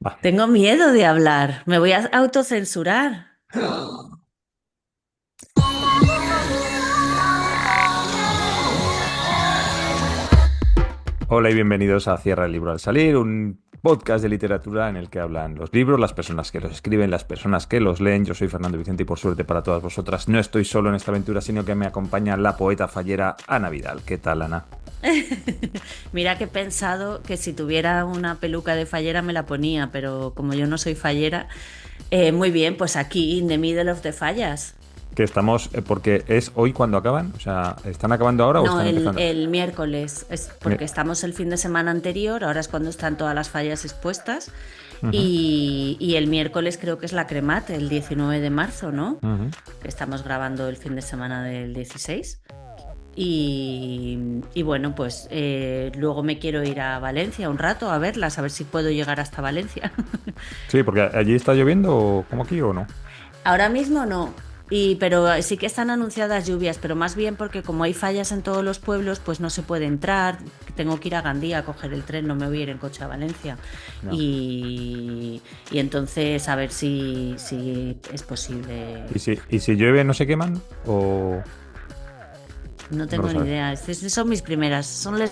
Va. Tengo miedo de hablar. Me voy a autocensurar. Hola y bienvenidos a Cierra el libro al salir, un podcast de literatura en el que hablan los libros, las personas que los escriben, las personas que los leen. Yo soy Fernando Vicente y por suerte para todas vosotras no estoy solo en esta aventura, sino que me acompaña la poeta fallera Ana Vidal. ¿Qué tal, Ana? Mira que he pensado que si tuviera una peluca de fallera me la ponía, pero como yo no soy fallera, muy bien, pues aquí, in the middle of the fallas. Que estamos, porque es hoy cuando acaban, o sea, ¿están acabando ahora o No, están empezando? el miércoles, es Mi- porque estamos el fin de semana anterior, ahora es cuando están todas las fallas expuestas, Ujú, y el miércoles creo que es la cremate, el 19 de marzo, ¿no? ujú. Que estamos grabando el fin de semana del 16. Y bueno, pues luego me quiero ir a Valencia un rato a verlas, a ver si puedo llegar hasta Valencia. Sí, porque allí está lloviendo como aquí o no. Ahora mismo no, pero sí que están anunciadas lluvias, pero más bien porque como hay fallas en todos los pueblos, pues no se puede entrar. Tengo que ir a Gandía a coger el tren, no me voy a ir en coche a Valencia. No. Y, y entonces a ver si es posible. ¿Y si llueve no se queman o No no lo tengo ni sabes? idea. Son mis primeras, son les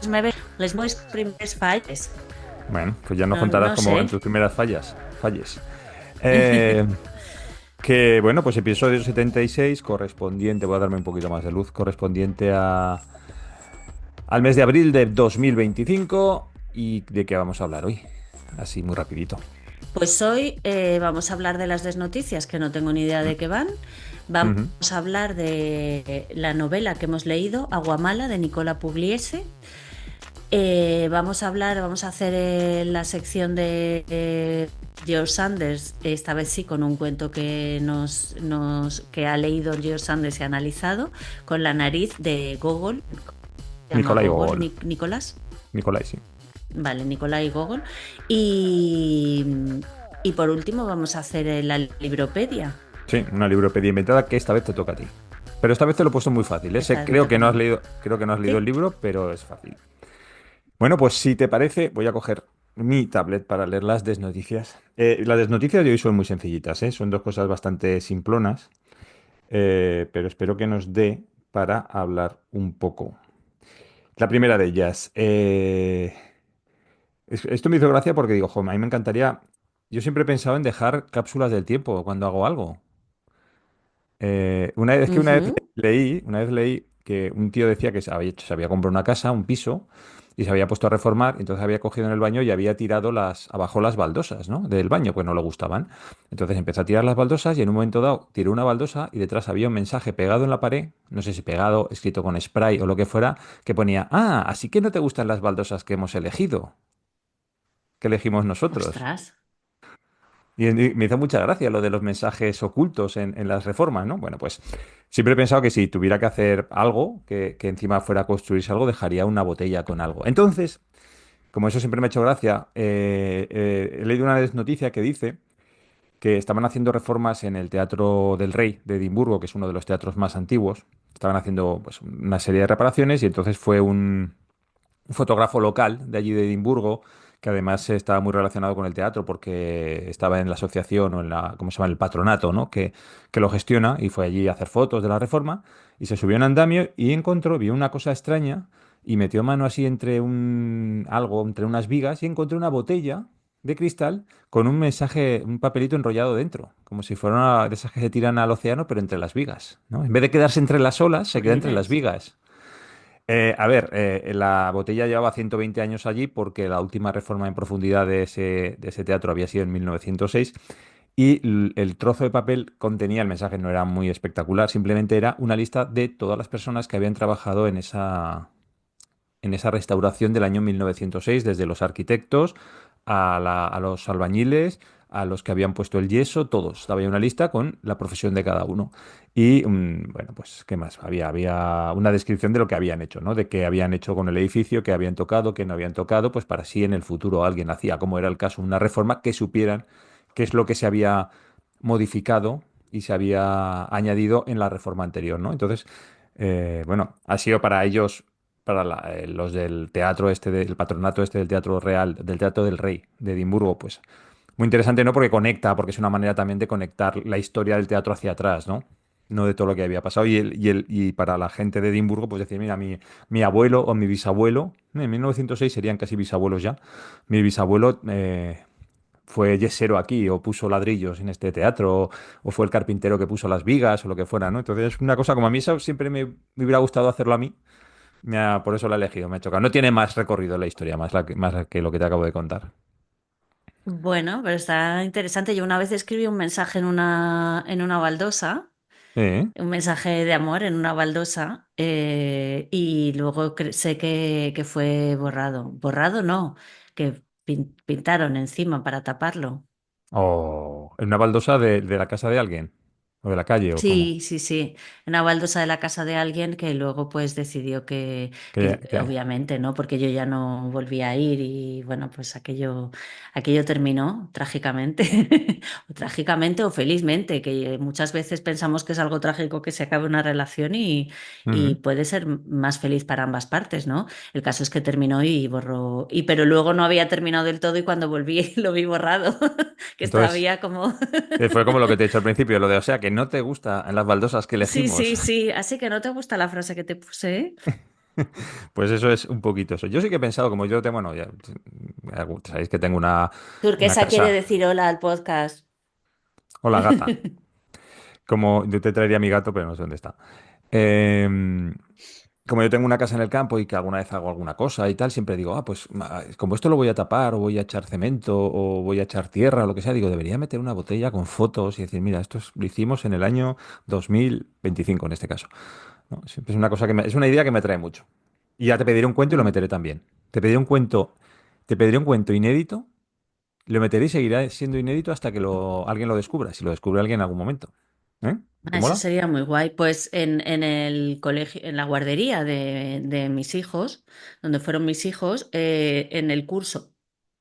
meves primeres falles. Bueno, pues ya nos No, contarás no como en sé. tus primeras falles. Eh, que bueno, pues episodio 76 correspondiente, voy a darme un poquito más de luz, correspondiente al mes de abril de 2025. ¿Y de qué vamos a hablar hoy? Así muy rapidito. Pues hoy vamos a hablar de las desnoticias, que no tengo ni idea de qué van. Vamos Ujú. a hablar de la novela que hemos leído, Aguamala, de Nicola Pugliese. Vamos a hacer la sección de George Sanders, esta vez sí con un cuento que ha leído George Sanders y analizado, con la nariz de Gogol. Se llama Nicolai Gogol, Gogol. Nicolás. Nicolai, sí. Vale, Nicolai Gogol. Y, y por último vamos a hacer la libropedia. Sí, una libropedia inventada que esta vez te toca a ti. Pero esta vez te lo he puesto muy fácil, ¿eh? Esta vez me Creo toca que a no has mí. leído, creo que no has leído el ¿Sí? libro, pero es fácil. Bueno, pues si te parece, voy a coger mi tablet para leer las desnoticias. Las desnoticias de hoy son muy sencillitas, ¿eh? Son dos cosas bastante simplonas, pero espero que nos dé para hablar un poco. La primera de ellas. Esto me hizo gracia porque digo, jo, a mí me encantaría. Yo siempre he pensado en dejar cápsulas del tiempo cuando hago algo. Ujú. Una vez leí que un tío decía que se había comprado una casa, un piso, y se había puesto a reformar, entonces había cogido en el baño y había tirado abajo las baldosas, ¿no? Del baño, pues no le gustaban. Entonces empezó a tirar las baldosas y en un momento dado tiró una baldosa y detrás había un mensaje pegado en la pared, no sé si pegado, escrito con spray o lo que fuera, que ponía, ah, así que no te gustan las baldosas que hemos elegido, que elegimos nosotros. Ostras. Y me hizo mucha gracia lo de los mensajes ocultos en las reformas, ¿no? Bueno, pues siempre he pensado que si tuviera que hacer algo, que encima fuera a construirse algo, dejaría una botella con algo. Entonces, como eso siempre me ha hecho gracia, he leído una noticia que dice que estaban haciendo reformas en el Teatro del Rey de Edimburgo, que es uno de los teatros más antiguos. Estaban haciendo pues, una serie de reparaciones y entonces fue un fotógrafo local de allí de Edimburgo, que además estaba muy relacionado con el teatro porque estaba en la asociación o en ¿cómo se llama? El patronato, ¿no? Que lo gestiona y fue allí a hacer fotos de la reforma y se subió a un andamio y vio una cosa extraña y metió mano así entre unas vigas y encontró una botella de cristal con un mensaje, un papelito enrollado dentro, como si fuera una de esas que se tiran al océano, pero entre las vigas, ¿no? En vez de quedarse entre las olas, se ¿Qué queda entre las dices? vigas. A ver, la botella llevaba 120 años allí porque la última reforma en profundidad de ese teatro había sido en 1906 y el trozo de papel contenía el mensaje, no era muy espectacular, simplemente era una lista de todas las personas que habían trabajado en esa restauración del año 1906, desde los arquitectos a los albañiles, a los que habían puesto el yeso, todos. Estaba ahí una lista con la profesión de cada uno. Y bueno, pues, ¿qué más? Había una descripción de lo que habían hecho, ¿no? De qué habían hecho con el edificio, qué habían tocado, qué no habían tocado, pues para si en el futuro alguien hacía, como era el caso, una reforma, que supieran qué es lo que se había modificado y se había añadido en la reforma anterior, ¿no? Entonces, bueno, ha sido para ellos para los del teatro este, del patronato este del Teatro Real, del Teatro del Rey de Edimburgo, pues muy interesante, ¿no? Porque conecta, porque es una manera también de conectar la historia del teatro hacia atrás, ¿no? No de todo lo que había pasado. Y para la gente de Edimburgo, pues decir, mira, mi abuelo o mi bisabuelo, en 1906 serían casi bisabuelos ya, mi bisabuelo fue yesero aquí, o puso ladrillos en este teatro, o fue el carpintero que puso las vigas, o lo que fuera, ¿no? Entonces es una cosa como a mí eso siempre me hubiera gustado hacerlo a mí. Por eso la he elegido, me ha chocado. No tiene más recorrido la historia, más que lo que te acabo de contar. Bueno, pero está interesante. Yo una vez escribí un mensaje en una baldosa, Sí. un mensaje de amor en una baldosa, y luego sé que fue borrado. Borrado no, que pintaron encima para taparlo. O en una baldosa de la casa de alguien. O de la calle, o cómo. Sí, sí, sí. Una baldosa de la casa de alguien que luego pues decidió que obviamente, ¿no? Porque yo ya no volví a ir y bueno, pues aquello terminó trágicamente. O trágicamente o felizmente, que muchas veces pensamos que es algo trágico que se acabe una relación y Ujú. puede ser más feliz para ambas partes, ¿no? El caso es que terminó y borró, pero luego no había terminado del todo y cuando volví lo vi borrado, que Entonces, todavía como... fue como lo que te he dicho al principio, lo de, o sea, que no te gusta en las baldosas que Sí, elegimos. sí, sí. Así que no te gusta la frase que te puse, ¿eh? Pues eso es un poquito eso. Yo sí que he pensado, como yo tengo, bueno, ya sabéis que tengo una Turquesa quiere casa. decir hola al podcast. Hola, gata. Como yo te traería a mi gato, pero no sé dónde está. Em, Como yo tengo una casa en el campo y que alguna vez hago alguna cosa y tal, siempre digo, pues como esto lo voy a tapar, o voy a echar cemento, o voy a echar tierra, o lo que sea, digo, debería meter una botella con fotos y decir, mira, lo hicimos en el año 2025 en este caso. ¿No? Es una cosa es una idea que me atrae mucho. Y ya te pediré un cuento y lo Mm. meteré también. Te pediré un cuento inédito, lo meteré y seguirá siendo inédito hasta que alguien lo descubra, si lo descubre alguien en algún momento. ¿Eh? ¿Te Eso mola? sería muy guay. Pues en el colegio, en la guardería de mis hijos, donde fueron mis hijos, en el curso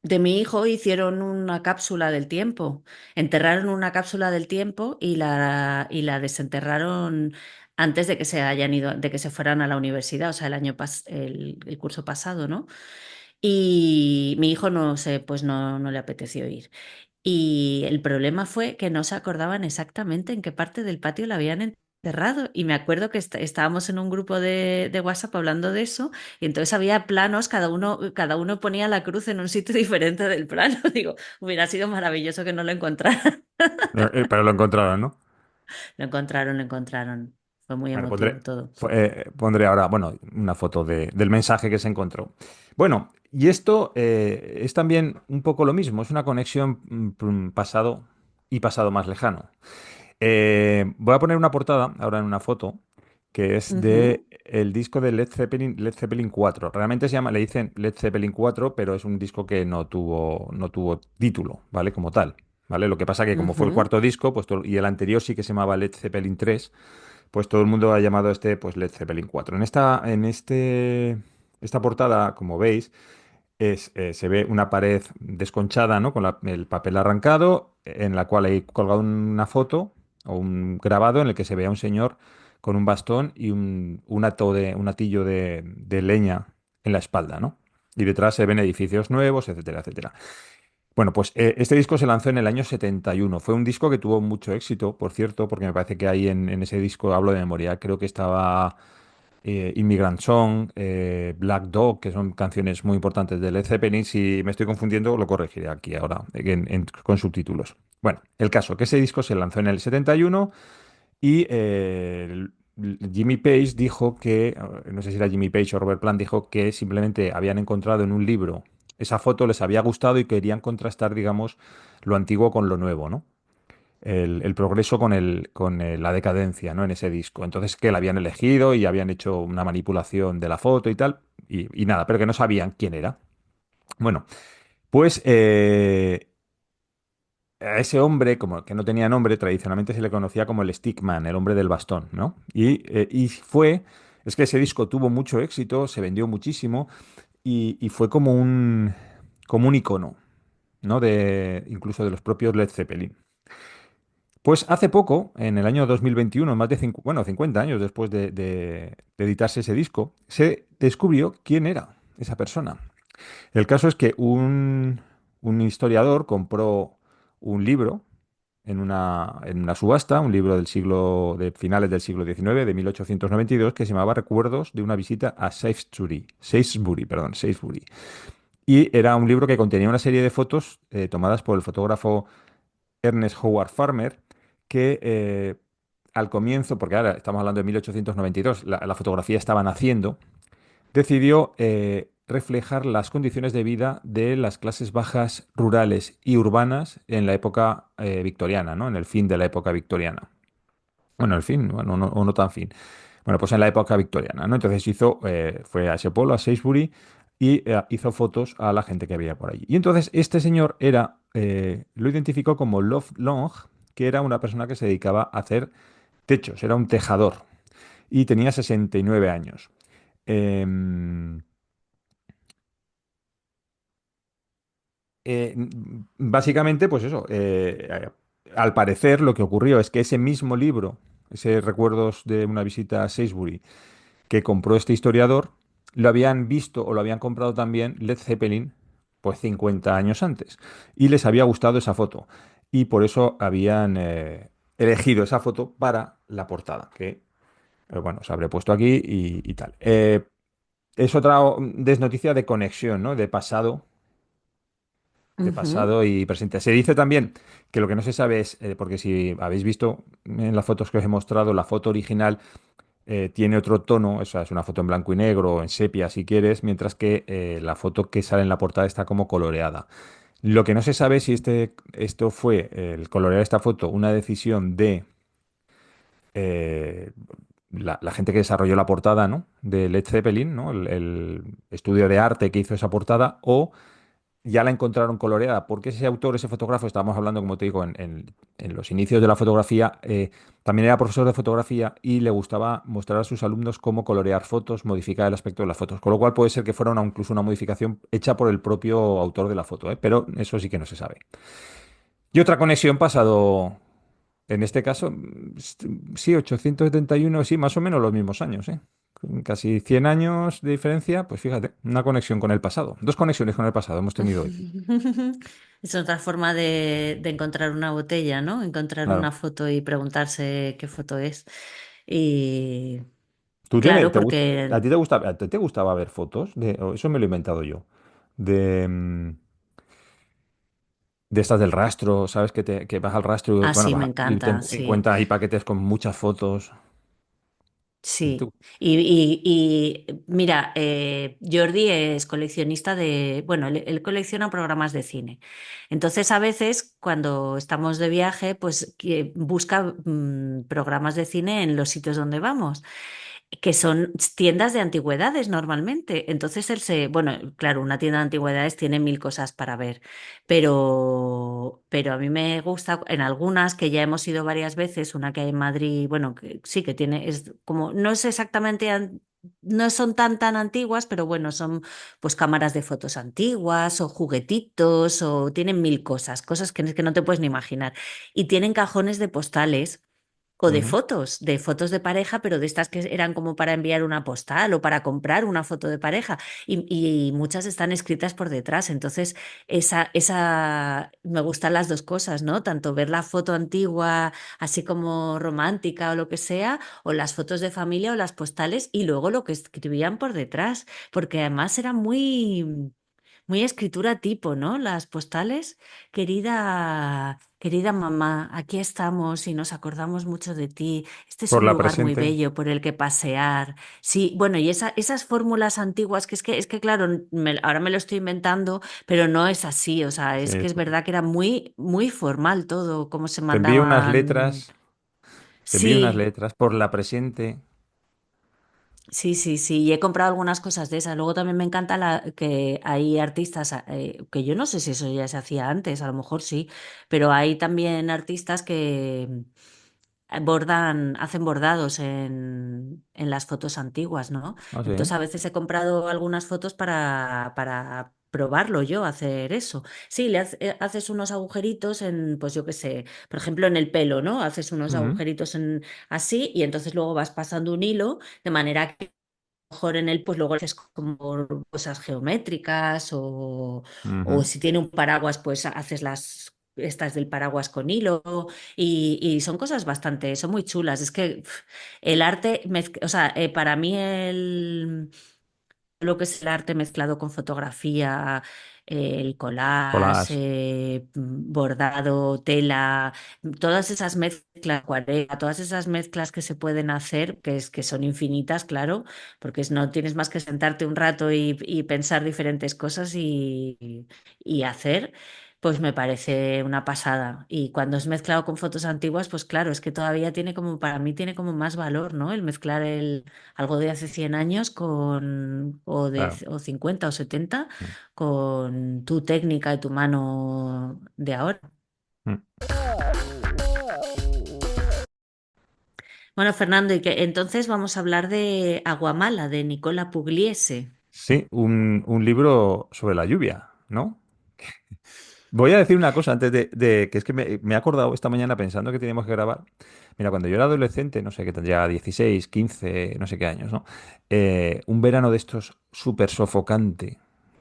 de mi hijo hicieron una cápsula del tiempo. Enterraron una cápsula del tiempo y la desenterraron antes de que se hayan ido, de que se fueran a la universidad, o sea, el curso pasado, ¿no? Y mi hijo no sé, pues no le apeteció ir. Y el problema fue que no se acordaban exactamente en qué parte del patio la habían enterrado. Y me acuerdo que estábamos en un grupo de WhatsApp hablando de eso, y entonces había planos, cada uno ponía la cruz en un sitio diferente del plano. Digo, hubiera sido maravilloso que no lo encontraran. Pero lo encontraron, ¿no? Lo encontraron, lo encontraron. Fue muy Bueno, emotivo todo. pondré ahora, bueno, una foto del mensaje que se encontró. Bueno, y esto es también un poco lo mismo, es una conexión pasado y pasado más lejano. Voy a poner una portada ahora en una foto que es Ujú, de el disco de Led Zeppelin 4. Realmente le dicen Led Zeppelin 4, pero es un disco que no tuvo título, ¿vale? Como tal, ¿vale? Lo que pasa que como fue el ujú. cuarto disco, pues y el anterior sí que se llamaba Led Zeppelin 3, pues todo el mundo ha llamado a este pues Led Zeppelin 4. Esta portada, como veis, se ve una pared desconchada, ¿no? Con el papel arrancado, en la cual hay colgado una foto o un grabado en el que se ve a un señor con un bastón y un atillo de leña en la espalda, ¿no? Y detrás se ven edificios nuevos, etcétera, etcétera. Bueno, pues este disco se lanzó en el año 71. Fue un disco que tuvo mucho éxito, por cierto, porque me parece que ahí en ese disco, hablo de memoria, creo que estaba Immigrant Song, Black Dog, que son canciones muy importantes de Led Zeppelin. Si me estoy confundiendo, lo corregiré aquí ahora con subtítulos. Bueno, el caso, que ese disco se lanzó en el 71 y Jimmy Page dijo no sé si era Jimmy Page o Robert Plant, dijo que simplemente habían encontrado en un libro esa foto, les había gustado y querían contrastar, digamos, lo antiguo con lo nuevo, ¿no? El progreso la decadencia, ¿no? En ese disco. Entonces que la habían elegido y habían hecho una manipulación de la foto y tal, y nada, pero que no sabían quién era. Bueno, pues a ese hombre, como que no tenía nombre, tradicionalmente se le conocía como el Stickman, el hombre del bastón, ¿no? Es que ese disco tuvo mucho éxito, se vendió muchísimo y fue como un icono, ¿no? Incluso de los propios Led Zeppelin. Pues hace poco, en el año 2021, más de 50 años después de editarse ese disco, se descubrió quién era esa persona. El caso es que un historiador compró un libro en una subasta, un libro de finales del siglo XIX, de 1892, que se llamaba Recuerdos de una visita a Salisbury. Y era un libro que contenía una serie de fotos tomadas por el fotógrafo Ernest Howard Farmer, que al comienzo, porque ahora estamos hablando de 1892, la fotografía estaba naciendo, decidió reflejar las condiciones de vida de las clases bajas rurales y urbanas en la época victoriana, ¿no? En el fin de la época victoriana. Bueno, el fin, bueno, o no tan fin. Bueno, pues en la época victoriana, ¿no? Entonces fue a ese pueblo, a Salisbury, y hizo fotos a la gente que había por allí. Y entonces este señor lo identificó como Love Long, que era una persona que se dedicaba a hacer techos, era un tejador, y tenía 69 años. Em, Básicamente, pues eso, al parecer lo que ocurrió es que ese mismo libro, ese Recuerdos de una visita a Salisbury, que compró este historiador, lo habían visto o lo habían comprado también Led Zeppelin, pues 50 años antes, y les había gustado esa foto, y por eso habían elegido esa foto para la portada, que, bueno, se habré puesto aquí y tal. Es otra desnoticia de conexión, ¿no? De Ujú. pasado y presente. Se dice también que lo que no se sabe es, porque si habéis visto en las fotos que os he mostrado, la foto original tiene otro tono, o sea, es una foto en blanco y negro o en sepia si quieres, mientras que la foto que sale en la portada está como coloreada. Lo que no se sabe es si esto fue, el colorear esta foto, una decisión de eh, la gente que desarrolló la portada, ¿no? De Led Zeppelin, ¿no? El estudio de arte que hizo esa portada, o ya la encontraron coloreada, porque ese autor, ese fotógrafo, estábamos hablando, como te digo, en los inicios de la fotografía, también era profesor de fotografía y le gustaba mostrar a sus alumnos cómo colorear fotos, modificar el aspecto de las fotos, con lo cual puede ser que fuera incluso una modificación hecha por el propio autor de la foto, ¿eh? Pero eso sí que no se sabe. Y otra conexión pasado, en este caso, sí, 871, sí, más o menos los mismos años, ¿eh? Con casi 100 años de diferencia, pues fíjate, una conexión con el pasado. Dos conexiones con el pasado hemos tenido hoy. Es otra forma de encontrar una botella, ¿no? Encontrar una Claro. foto y preguntarse qué foto es. Y ¿Tú claro, a porque ti te gustaba ver fotos? O eso me lo he inventado yo. De, de estas del rastro, ¿sabes? Que vas al rastro y, bueno, así me encanta, sí. encuentras ahí paquetes con muchas fotos. Sí, Tú- y mira, Jordi es coleccionista de, bueno, él colecciona programas de cine. Entonces, a veces, cuando estamos de viaje, pues que busca programas de cine en los sitios donde vamos, que son tiendas de antigüedades normalmente. Entonces, bueno, claro, una tienda de antigüedades tiene mil cosas para ver, pero a mí me gusta en algunas que ya hemos ido varias veces, una que hay en Madrid, bueno, que sí que tiene, es como, no es exactamente, no son tan antiguas, pero bueno, son pues cámaras de fotos antiguas o juguetitos o tienen mil cosas, cosas que no te puedes ni imaginar. Y tienen cajones de postales. O Ujú. de fotos de pareja, pero de estas que eran como para enviar una postal o para comprar una foto de pareja. Y muchas están escritas por detrás. Entonces, me gustan las dos cosas, ¿no? Tanto ver la foto antigua, así como romántica o lo que sea, o las fotos de familia o las postales, y luego lo que escribían por detrás, porque además era muy escritura tipo, ¿no? Las postales. Querida mamá, aquí estamos y nos acordamos mucho de ti. Este es Por un la lugar muy presente. bello por el que pasear. Sí, bueno, y esas fórmulas antiguas, que claro, ahora me lo estoy inventando, pero no es así. O sea, es Sí, que es sí. verdad que era muy formal todo, cómo se Te envío unas mandaban. letras, te envío unas Sí. letras por la presente. Sí, sí, sí, y he comprado algunas cosas de esas. Luego también me encanta que hay artistas, que yo no sé si eso ya se hacía antes, a lo mejor sí, pero hay también artistas que hacen bordados en las fotos antiguas, ¿no? No sé. Entonces a veces he comprado algunas fotos para probarlo yo, hacer eso. Sí, haces unos agujeritos en, pues yo qué sé, por ejemplo en el pelo, ¿no? Haces unos Mm, agujeritos así y entonces luego vas pasando un hilo de manera que mejor en él, pues luego haces como cosas geométricas o ujú. si tiene un paraguas, pues haces las estas del paraguas con hilo y son cosas bastante, son muy chulas. Es que el arte, o sea, para mí lo que es el arte mezclado con fotografía, el collage, Colás. bordado, tela, todas esas mezclas, acuarela, todas esas mezclas que se pueden hacer, que son infinitas, claro, porque no tienes más que sentarte un rato y pensar diferentes cosas y hacer. Pues me parece una pasada. Y cuando es mezclado con fotos antiguas, pues claro, es que todavía tiene como, para mí tiene como más valor, ¿no? El mezclar algo de hace 100 años Claro. o 50 o 70 con tu técnica y tu mano de ahora. Mm. Bueno, Fernando, y que entonces vamos a hablar de Aguamala, de Nicola Pugliese. Sí, un libro sobre la lluvia, ¿no? Voy a decir una cosa antes que es que me he acordado esta mañana pensando que teníamos que grabar. Mira, cuando yo era adolescente, no sé, que tendría 16, 15, no sé qué años, ¿no? Un verano de estos súper sofocante.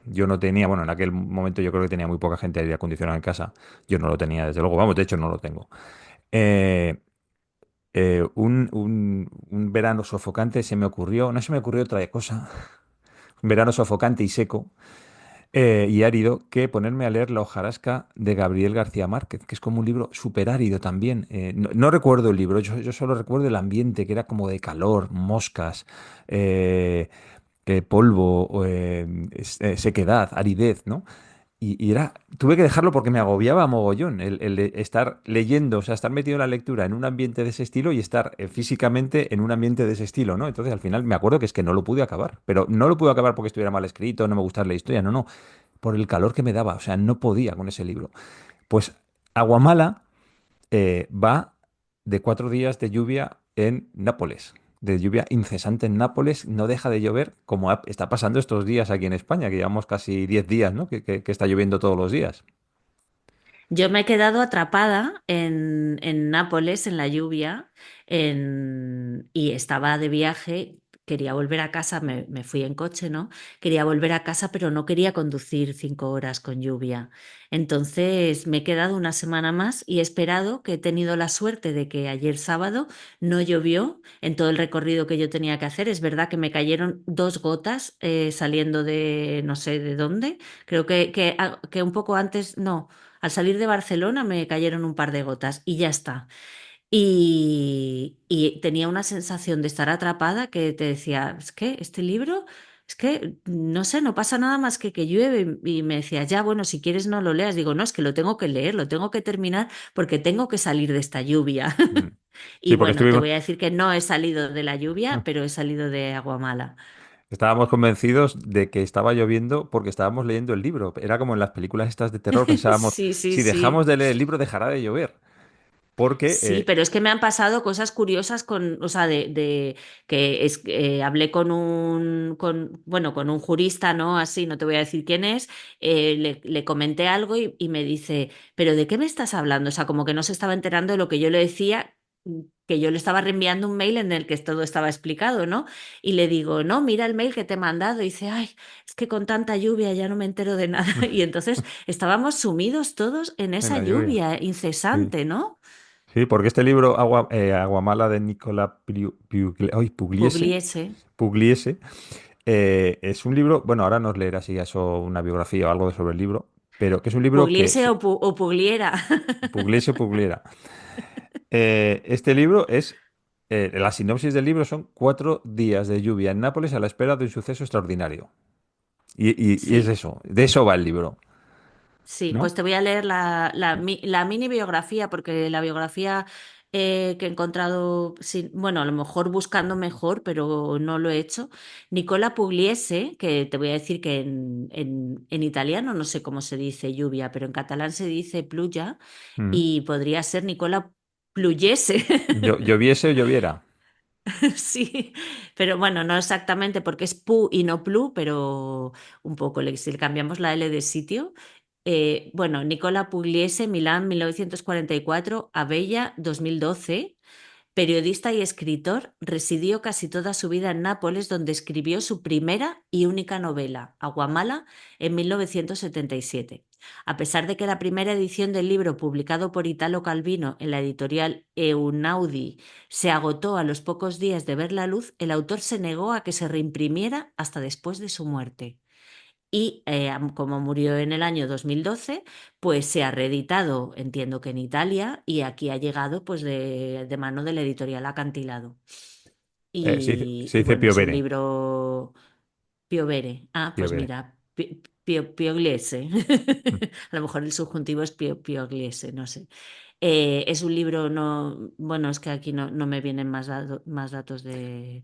Yo no tenía, bueno, en aquel momento yo creo que tenía muy poca gente aire acondicionado en casa. Yo no lo tenía, desde luego, vamos, de hecho no lo tengo. Eh, un verano sofocante se me ocurrió, no se me ocurrió otra cosa, un verano sofocante y seco y árido que ponerme a leer La hojarasca de Gabriel García Márquez, que es como un libro súper árido también. No recuerdo el libro, yo solo recuerdo el ambiente, que era como de calor, moscas, eh, polvo, sequedad, aridez, ¿no? Y era, tuve que dejarlo porque me agobiaba mogollón el de estar leyendo, o sea, estar metido en la lectura en un ambiente de ese estilo y estar físicamente en un ambiente de ese estilo, ¿no? Entonces al final me acuerdo que es que no lo pude acabar, pero no lo pude acabar porque estuviera mal escrito, no me gustara la historia, no, no, por el calor que me daba, o sea, no podía con ese libro. Pues Aguamala va de 4 días de lluvia en Nápoles, de lluvia incesante en Nápoles, no deja de llover como está pasando estos días aquí en España, que llevamos casi 10 días, ¿no? Que está lloviendo todos los días. Yo me he quedado atrapada en Nápoles, en la lluvia, y estaba de viaje. Quería volver a casa, me fui en coche, ¿no? Quería volver a casa, pero no quería conducir 5 horas con lluvia. Entonces me he quedado una semana más y he esperado, que he tenido la suerte de que ayer sábado no llovió en todo el recorrido que yo tenía que hacer. Es verdad que me cayeron 2 gotas saliendo de no sé de dónde. Creo que un poco antes, no. Al salir de Barcelona me cayeron un par de gotas y ya está. Y tenía una sensación de estar atrapada que te decía, es que este libro, es que no sé, no pasa nada más que llueve. Y me decía, ya, bueno, si quieres no lo leas. Digo, no, es que lo tengo que leer, lo tengo que terminar porque tengo que salir de esta lluvia. Mm. Y Sí, porque bueno, te estuvimos, voy a decir que no he salido de la lluvia, pero he salido de Aguamala. estábamos convencidos de que estaba lloviendo porque estábamos leyendo el libro. Era como en las películas estas de terror, pensábamos, Sí, sí, si dejamos sí. de leer el libro dejará de llover. Porque, Sí, pero es que me han pasado cosas curiosas o sea, que hablé bueno, con un jurista, ¿no? Así, no te voy a decir quién es, le comenté algo y me dice, ¿pero de qué me estás hablando? O sea, como que no se estaba enterando de lo que yo le decía, que yo le estaba reenviando un mail en el que todo estaba explicado, ¿no? Y le digo, no, mira el mail que te he mandado. Y dice, ay, es que con tanta lluvia ya no me entero de nada. Y entonces estábamos sumidos todos en en esa la lluvia. lluvia Sí. incesante, ¿no? Sí, porque este libro, Aguamala de Nicola Pugliese. Pugliese, es un libro, bueno, ahora nos leerá si eso una biografía o algo sobre el libro, pero que es un libro que Pugliese o Pugliera. Pugliese Pugliera. Este libro es, la sinopsis del libro son 4 días de lluvia en Nápoles a la espera de un suceso extraordinario. Y es Sí, eso, de eso va el libro, sí, ¿no? pues te voy a leer la mini biografía, porque la biografía que he encontrado, sí, bueno, a lo mejor buscando mejor, pero no lo he hecho. Nicola Pugliese, que te voy a decir que en italiano no sé cómo se dice lluvia, pero en catalán se dice pluja Mm. y podría ser Nicola Pugliese. Lloviese o lloviera. Sí, pero bueno, no exactamente porque es pu y no plu, pero un poco, si le cambiamos la L de sitio. Bueno, Nicola Pugliese, Milán, 1944, Abella, 2012. Periodista y escritor, residió casi toda su vida en Nápoles, donde escribió su primera y única novela, Aguamala, en 1977. A pesar de que la primera edición del libro, publicado por Italo Calvino en la editorial Eunaudi, se agotó a los pocos días de ver la luz, el autor se negó a que se reimprimiera hasta después de su muerte. Y como murió en el año 2012, pues se ha reeditado, entiendo que en Italia, y aquí ha llegado pues de mano de la editorial Acantilado. Se Y dice bueno, es un piovere, libro Piovere. Ah, pues piovere. mira, Piogliese. Mm. A lo mejor el subjuntivo es Piogliese, no sé. Es un libro, no, bueno, es que aquí no me vienen más datos de...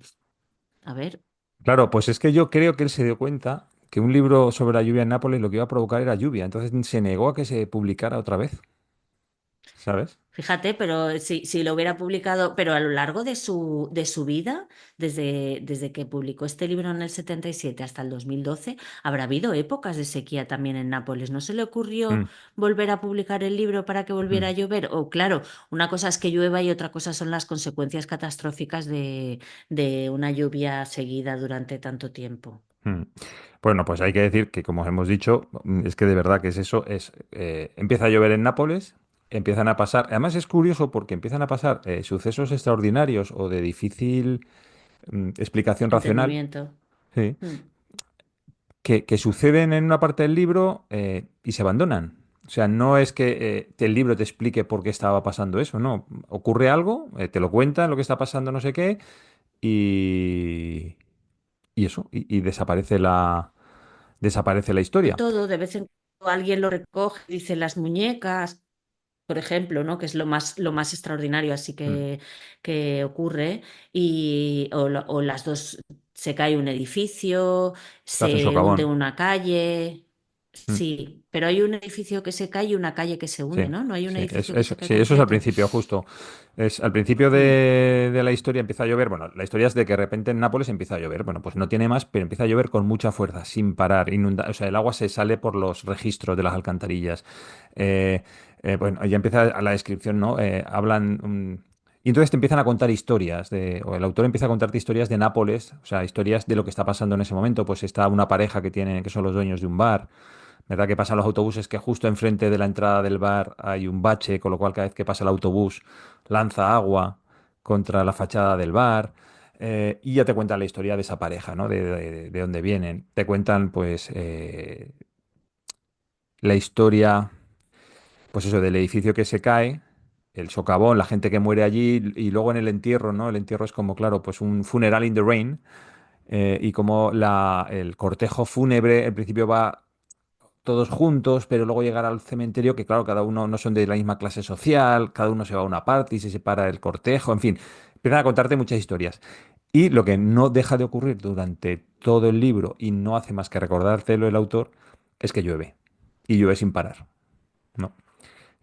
A ver, Claro, pues es que yo creo que él se dio cuenta que un libro sobre la lluvia en Nápoles lo que iba a provocar era lluvia, entonces se negó a que se publicara otra vez, ¿sabes? fíjate, pero si lo hubiera publicado, pero a lo largo de su vida, desde que publicó este libro en el 77 hasta el 2012, habrá habido épocas de sequía también en Nápoles. ¿No se le ocurrió Mm, volver a publicar el libro para que volviera a mm, llover? O claro, una cosa es que llueva y otra cosa son las consecuencias catastróficas de una lluvia seguida durante tanto tiempo. mm. Bueno, pues hay que decir que, como hemos dicho, es que de verdad que es eso, empieza a llover en Nápoles, empiezan a pasar, además es curioso porque empiezan a pasar sucesos extraordinarios o de difícil explicación racional, Entendimiento. sí, Mm. que suceden en una parte del libro y se abandonan. O sea, no es que el libro te explique por qué estaba pasando eso, no. Ocurre algo, te lo cuentan, lo que está pasando, no sé qué, y, y eso, y desaparece la De historia. todo, de vez en cuando alguien lo recoge, dice las muñecas, por ejemplo, ¿no? Que es lo más extraordinario así Mm. que ocurre, o las dos, se cae un edificio, Se hace un se hunde socavón. una calle, Mm. sí, pero hay un edificio que se cae y una calle que se Sí, hunde, ¿no? No hay un sí, edificio que se cae sí, eso es al completo. principio, justo. Es al principio Mm, de la historia empieza a llover. Bueno, la historia es de que de repente en Nápoles empieza a llover. Bueno, pues no tiene más, pero empieza a llover con mucha fuerza, sin parar, o sea, el agua se sale por los registros de las alcantarillas. Eh, bueno, ya empieza la descripción, ¿no? Hablan. Y entonces te empiezan a contar historias o el autor empieza a contarte historias de Nápoles, o sea, historias de lo que está pasando en ese momento. Pues está una pareja que son los dueños de un bar. ¿Verdad que pasan los autobuses que justo enfrente de la entrada del bar hay un bache, con lo cual cada vez que pasa el autobús lanza agua contra la fachada del bar? Y ya te cuentan la historia de esa pareja, ¿no? De dónde vienen. Te cuentan, pues, la historia, pues eso, del edificio que se cae, el socavón, la gente que muere allí, y luego en el entierro, ¿no? El entierro es como, claro, pues un funeral in the rain, y como el cortejo fúnebre, en principio va todos juntos, pero luego llegar al cementerio, que claro, cada uno no son de la misma clase social, cada uno se va a una parte y se separa del cortejo, en fin, empiezan a contarte muchas historias. Y lo que no deja de ocurrir durante todo el libro y no hace más que recordártelo el autor, es que llueve. Y llueve sin parar, ¿no?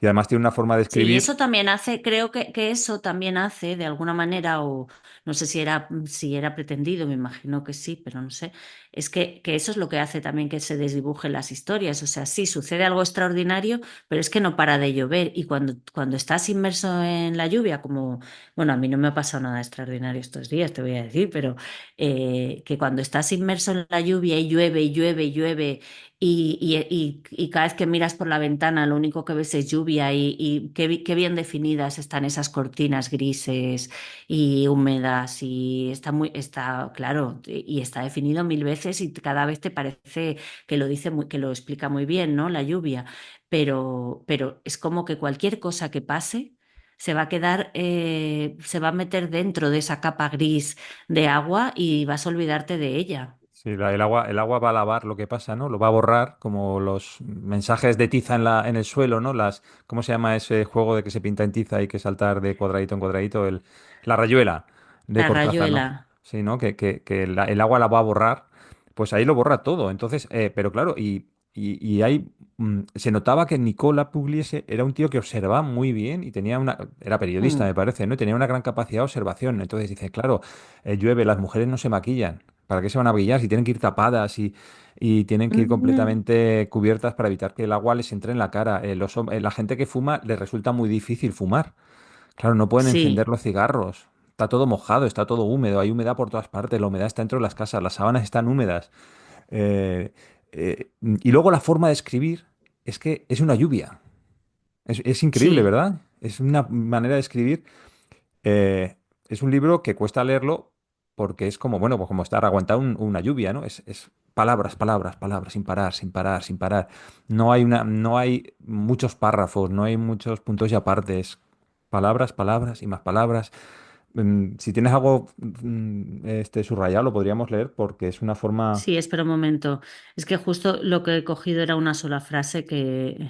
Y además tiene una forma de sí, y escribir. eso también hace, creo que eso también hace de alguna manera, o no sé si era pretendido, me imagino que sí, pero no sé, es que eso es lo que hace también que se desdibujen las historias. O sea, sí, sucede algo extraordinario, pero es que no para de llover. Y cuando estás inmerso en la lluvia, como, bueno, a mí no me ha pasado nada extraordinario estos días, te voy a decir, pero que cuando estás inmerso en la lluvia y llueve y llueve y llueve y cada vez que miras por la ventana lo único que ves es lluvia y qué bien definidas están esas cortinas grises y húmedas y está claro y está definido mil veces y cada vez te parece que lo dice que lo explica muy bien, ¿no? La lluvia, pero es como que cualquier cosa que pase se va a quedar, se va a meter dentro de esa capa gris de agua y vas a olvidarte de ella. Sí, el agua va a lavar lo que pasa, ¿no? Lo va a borrar, como los mensajes de tiza en el suelo, ¿no? ¿Cómo se llama ese juego de que se pinta en tiza y hay que saltar de cuadradito en cuadradito? La rayuela de La Cortázar, ¿no? rayuela. Sí, ¿no? Que el agua la va a borrar, pues ahí lo borra todo. Entonces, pero claro, y hay se notaba que Nicola Pugliese era un tío que observaba muy bien y era periodista, me Mm. parece, ¿no? Y tenía una gran capacidad de observación. Entonces dice, claro, llueve, las mujeres no se maquillan. ¿Para qué se van a maquillar si tienen que ir tapadas y tienen que ir Mm. completamente cubiertas para evitar que el agua les entre en la cara? La gente que fuma les resulta muy difícil fumar. Claro, no pueden encender Sí, los cigarros. Está todo mojado, está todo húmedo, hay humedad por todas partes, la humedad está dentro de las casas, las sábanas están húmedas. Eh, y luego la forma de escribir es que es una lluvia. Es increíble, sí, ¿verdad? Es una manera de escribir. eh, es un libro que cuesta leerlo porque es como, bueno, pues como estar aguantando una lluvia, ¿no? Es palabras, palabras, palabras, sin parar, sin parar, sin parar. No hay muchos párrafos, no hay muchos puntos y apartes. Palabras, palabras y más palabras. Si tienes algo subrayado, lo podríamos leer porque es una forma. sí, espera un momento. Es que justo lo que he cogido era una sola frase que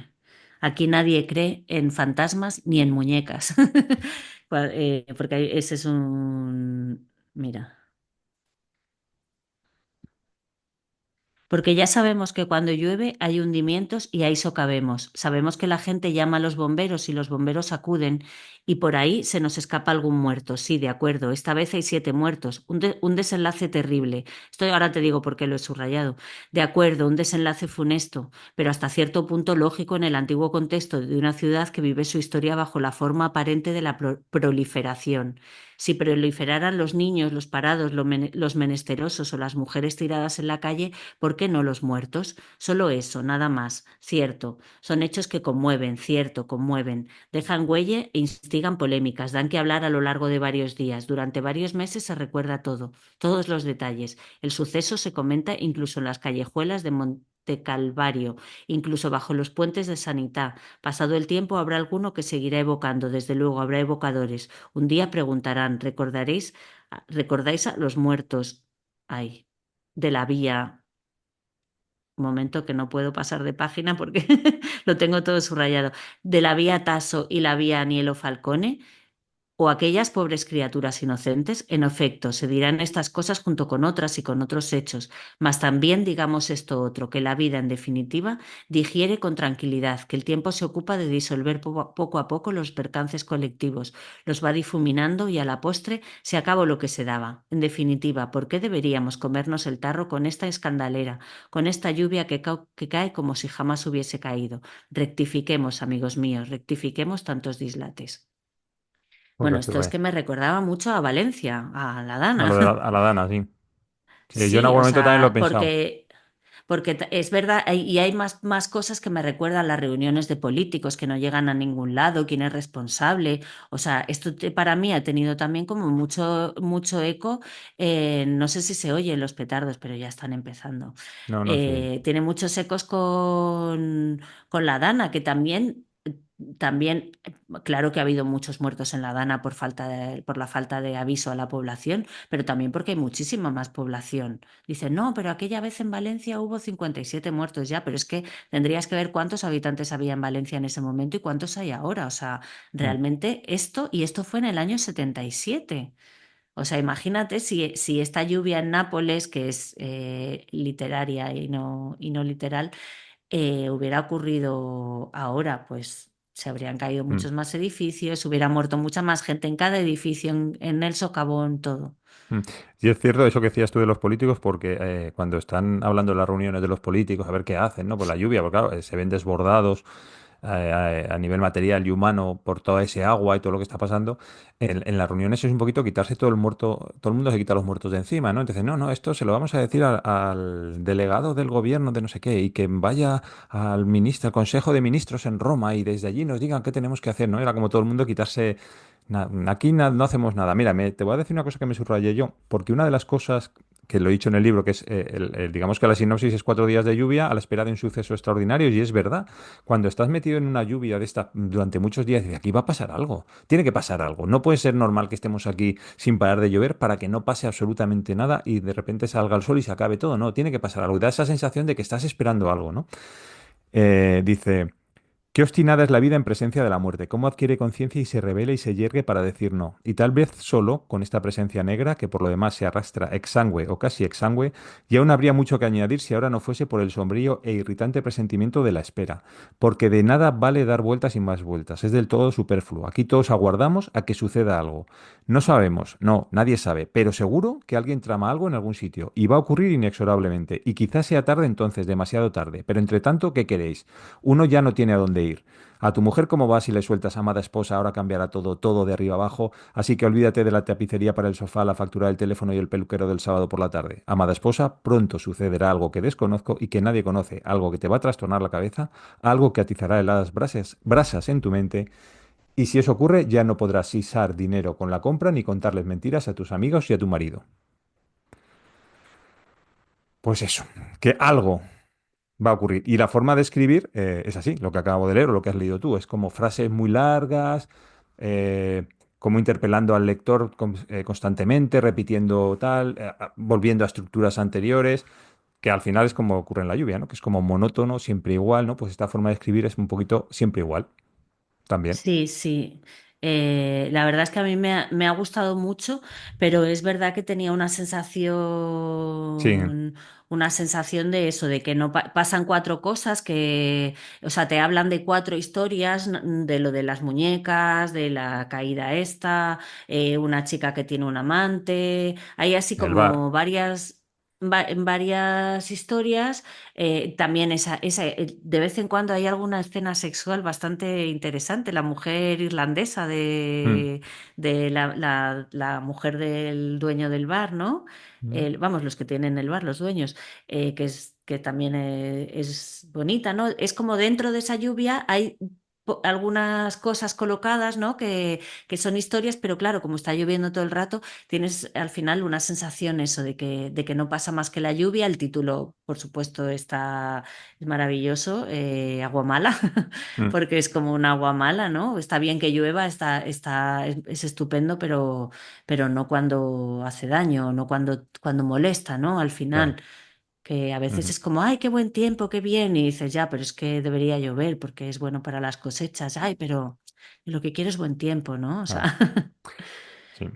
aquí nadie cree en fantasmas ni en muñecas. Porque ese es un... Mira. Porque ya sabemos que cuando llueve hay hundimientos y ahí socavemos. Sabemos que la gente llama a los bomberos y los bomberos acuden y por ahí se nos escapa algún muerto. Sí, de acuerdo. Esta vez hay 7 muertos. Un desenlace terrible. Esto ahora te digo por qué lo he subrayado. De acuerdo, un desenlace funesto, pero hasta cierto punto lógico en el antiguo contexto de una ciudad que vive su historia bajo la forma aparente de la proliferación. Si proliferaran los niños, los parados, los menesterosos o las mujeres tiradas en la calle, ¿por qué no los muertos? Solo eso, nada más. Cierto. Son hechos que conmueven, cierto, conmueven. Dejan huella e instigan polémicas, dan que hablar a lo largo de varios días. Durante varios meses se recuerda todo, todos los detalles. El suceso se comenta incluso en las callejuelas de Monte Calvario, incluso bajo los puentes de Sanitá. Pasado el tiempo habrá alguno que seguirá evocando, desde luego habrá evocadores. Un día preguntarán, ¿recordáis a los muertos? Ay, de la vía. Un momento que no puedo pasar de página porque lo tengo todo subrayado. De la vía Tasso y la vía Anielo Falcone, o aquellas pobres criaturas inocentes, en efecto, se dirán estas cosas junto con otras y con otros hechos, mas también digamos esto otro, que la vida, en definitiva, digiere con tranquilidad, que el tiempo se ocupa de disolver poco a poco los percances colectivos, los va difuminando y a la postre se acabó lo que se daba. En definitiva, ¿por qué deberíamos comernos el tarro con esta escandalera, con esta lluvia que cae como si jamás hubiese caído? Rectifiquemos, amigos míos, rectifiquemos tantos dislates. Bueno, Correcto, esto es pues. que me recordaba mucho a Valencia, a la A Dana. lo de a la Dana, sí. Sí, yo en Sí, algún o momento también lo he sea, pensado. porque es verdad, y hay más cosas que me recuerdan las reuniones de políticos que no llegan a ningún lado, quién es responsable. O sea, para mí ha tenido también como mucho eco. No sé si se oyen los petardos, pero ya están empezando. No, no, sí. Tiene muchos ecos con la Dana, que también, claro que ha habido muchos muertos en la Dana por la falta de aviso a la población, pero también porque hay muchísima más población. Dicen, no, pero aquella vez en Valencia hubo 57 muertos ya, pero es que tendrías que ver cuántos habitantes había en Valencia en ese momento y cuántos hay ahora. O sea, Mm, realmente esto fue en el año 77. O sea, imagínate si esta lluvia en Nápoles, que es literaria y no literal, hubiera ocurrido ahora, pues se habrían caído mm, muchos más edificios, hubiera muerto mucha más gente en cada edificio, en el socavón, todo. mm. Y es cierto eso que decías tú de los políticos, porque cuando están hablando en las reuniones de los políticos, a ver qué hacen, ¿no? Por la lluvia, porque claro, se ven desbordados a nivel material y humano por toda ese agua y todo lo que está pasando. En las reuniones es un poquito quitarse todo el muerto, todo el mundo se quita los muertos de encima, ¿no? Entonces, no, no, esto se lo vamos a decir al delegado del gobierno de no sé qué y que vaya al ministro, al Consejo de Ministros en Roma y desde allí nos digan qué tenemos que hacer, ¿no? Era como todo el mundo quitarse. Aquí no hacemos nada. Mira, te voy a decir una cosa que me subrayé yo, porque una de las cosas que lo he dicho en el libro, que es, digamos que la sinopsis es 4 días de lluvia a la espera de un suceso extraordinario, y es verdad. Cuando estás metido en una lluvia de esta durante muchos días, dices, aquí va a pasar algo, tiene que pasar algo. No puede ser normal que estemos aquí sin parar de llover para que no pase absolutamente nada y de repente salga el sol y se acabe todo. No, tiene que pasar algo. Y da esa sensación de que estás esperando algo, ¿no? Dice. Qué obstinada es la vida en presencia de la muerte, cómo adquiere conciencia y se revela y se yergue para decir no. Y tal vez solo con esta presencia negra, que por lo demás se arrastra exangüe o casi exangüe, y aún habría mucho que añadir si ahora no fuese por el sombrío e irritante presentimiento de la espera. Porque de nada vale dar vueltas y más vueltas, es del todo superfluo. Aquí todos aguardamos a que suceda algo. No sabemos, no, nadie sabe, pero seguro que alguien trama algo en algún sitio, y va a ocurrir inexorablemente, y quizás sea tarde entonces, demasiado tarde. Pero entre tanto, ¿qué queréis? Uno ya no tiene a dónde ir. A tu mujer, ¿cómo vas si le sueltas amada esposa? Ahora cambiará todo, todo de arriba abajo. Así que olvídate de la tapicería para el sofá, la factura del teléfono y el peluquero del sábado por la tarde. Amada esposa, pronto sucederá algo que desconozco y que nadie conoce, algo que te va a trastornar la cabeza, algo que atizará heladas brasas en tu mente. Y si eso ocurre, ya no podrás sisar dinero con la compra ni contarles mentiras a tus amigos y a tu marido. Pues eso, que algo va a ocurrir. Y la forma de escribir es así, lo que acabo de leer o lo que has leído tú. Es como frases muy largas, como interpelando al lector constantemente, repitiendo tal, volviendo a estructuras anteriores, que al final es como ocurre en la lluvia, ¿no? Que es como monótono, siempre igual, ¿no? Pues esta forma de escribir es un poquito siempre igual también. Sí, sí. La verdad es que a mí me ha gustado mucho, pero es verdad que tenía Sí, una sensación de eso, de que no pasan cuatro cosas que, o sea, te hablan de cuatro historias, de lo de las muñecas, de la caída esta, una chica que tiene un amante, hay así el bar. como varias historias. También de vez en cuando hay alguna escena sexual bastante interesante. La mujer irlandesa Mm, de la mujer del dueño del bar, ¿no? mm, Vamos, los que tienen el bar, los dueños, que también es bonita, ¿no? Es como dentro de esa lluvia hay algunas cosas colocadas, ¿no? Que son historias, pero claro, como está lloviendo todo el rato, tienes al final una sensación eso de que no pasa más que la lluvia. El título, por supuesto, es maravilloso, agua mala, mm, porque es como un agua mala, ¿no? Está bien que llueva, es estupendo, pero no cuando hace daño, no cuando molesta, ¿no? Al final. claro. Que a veces Ujú, es como, ay, qué buen tiempo, qué bien, y dices, ya, pero es que debería llover porque es bueno para las cosechas, ay, pero lo que quiero es buen tiempo, ¿no? O claro. sea, Sí.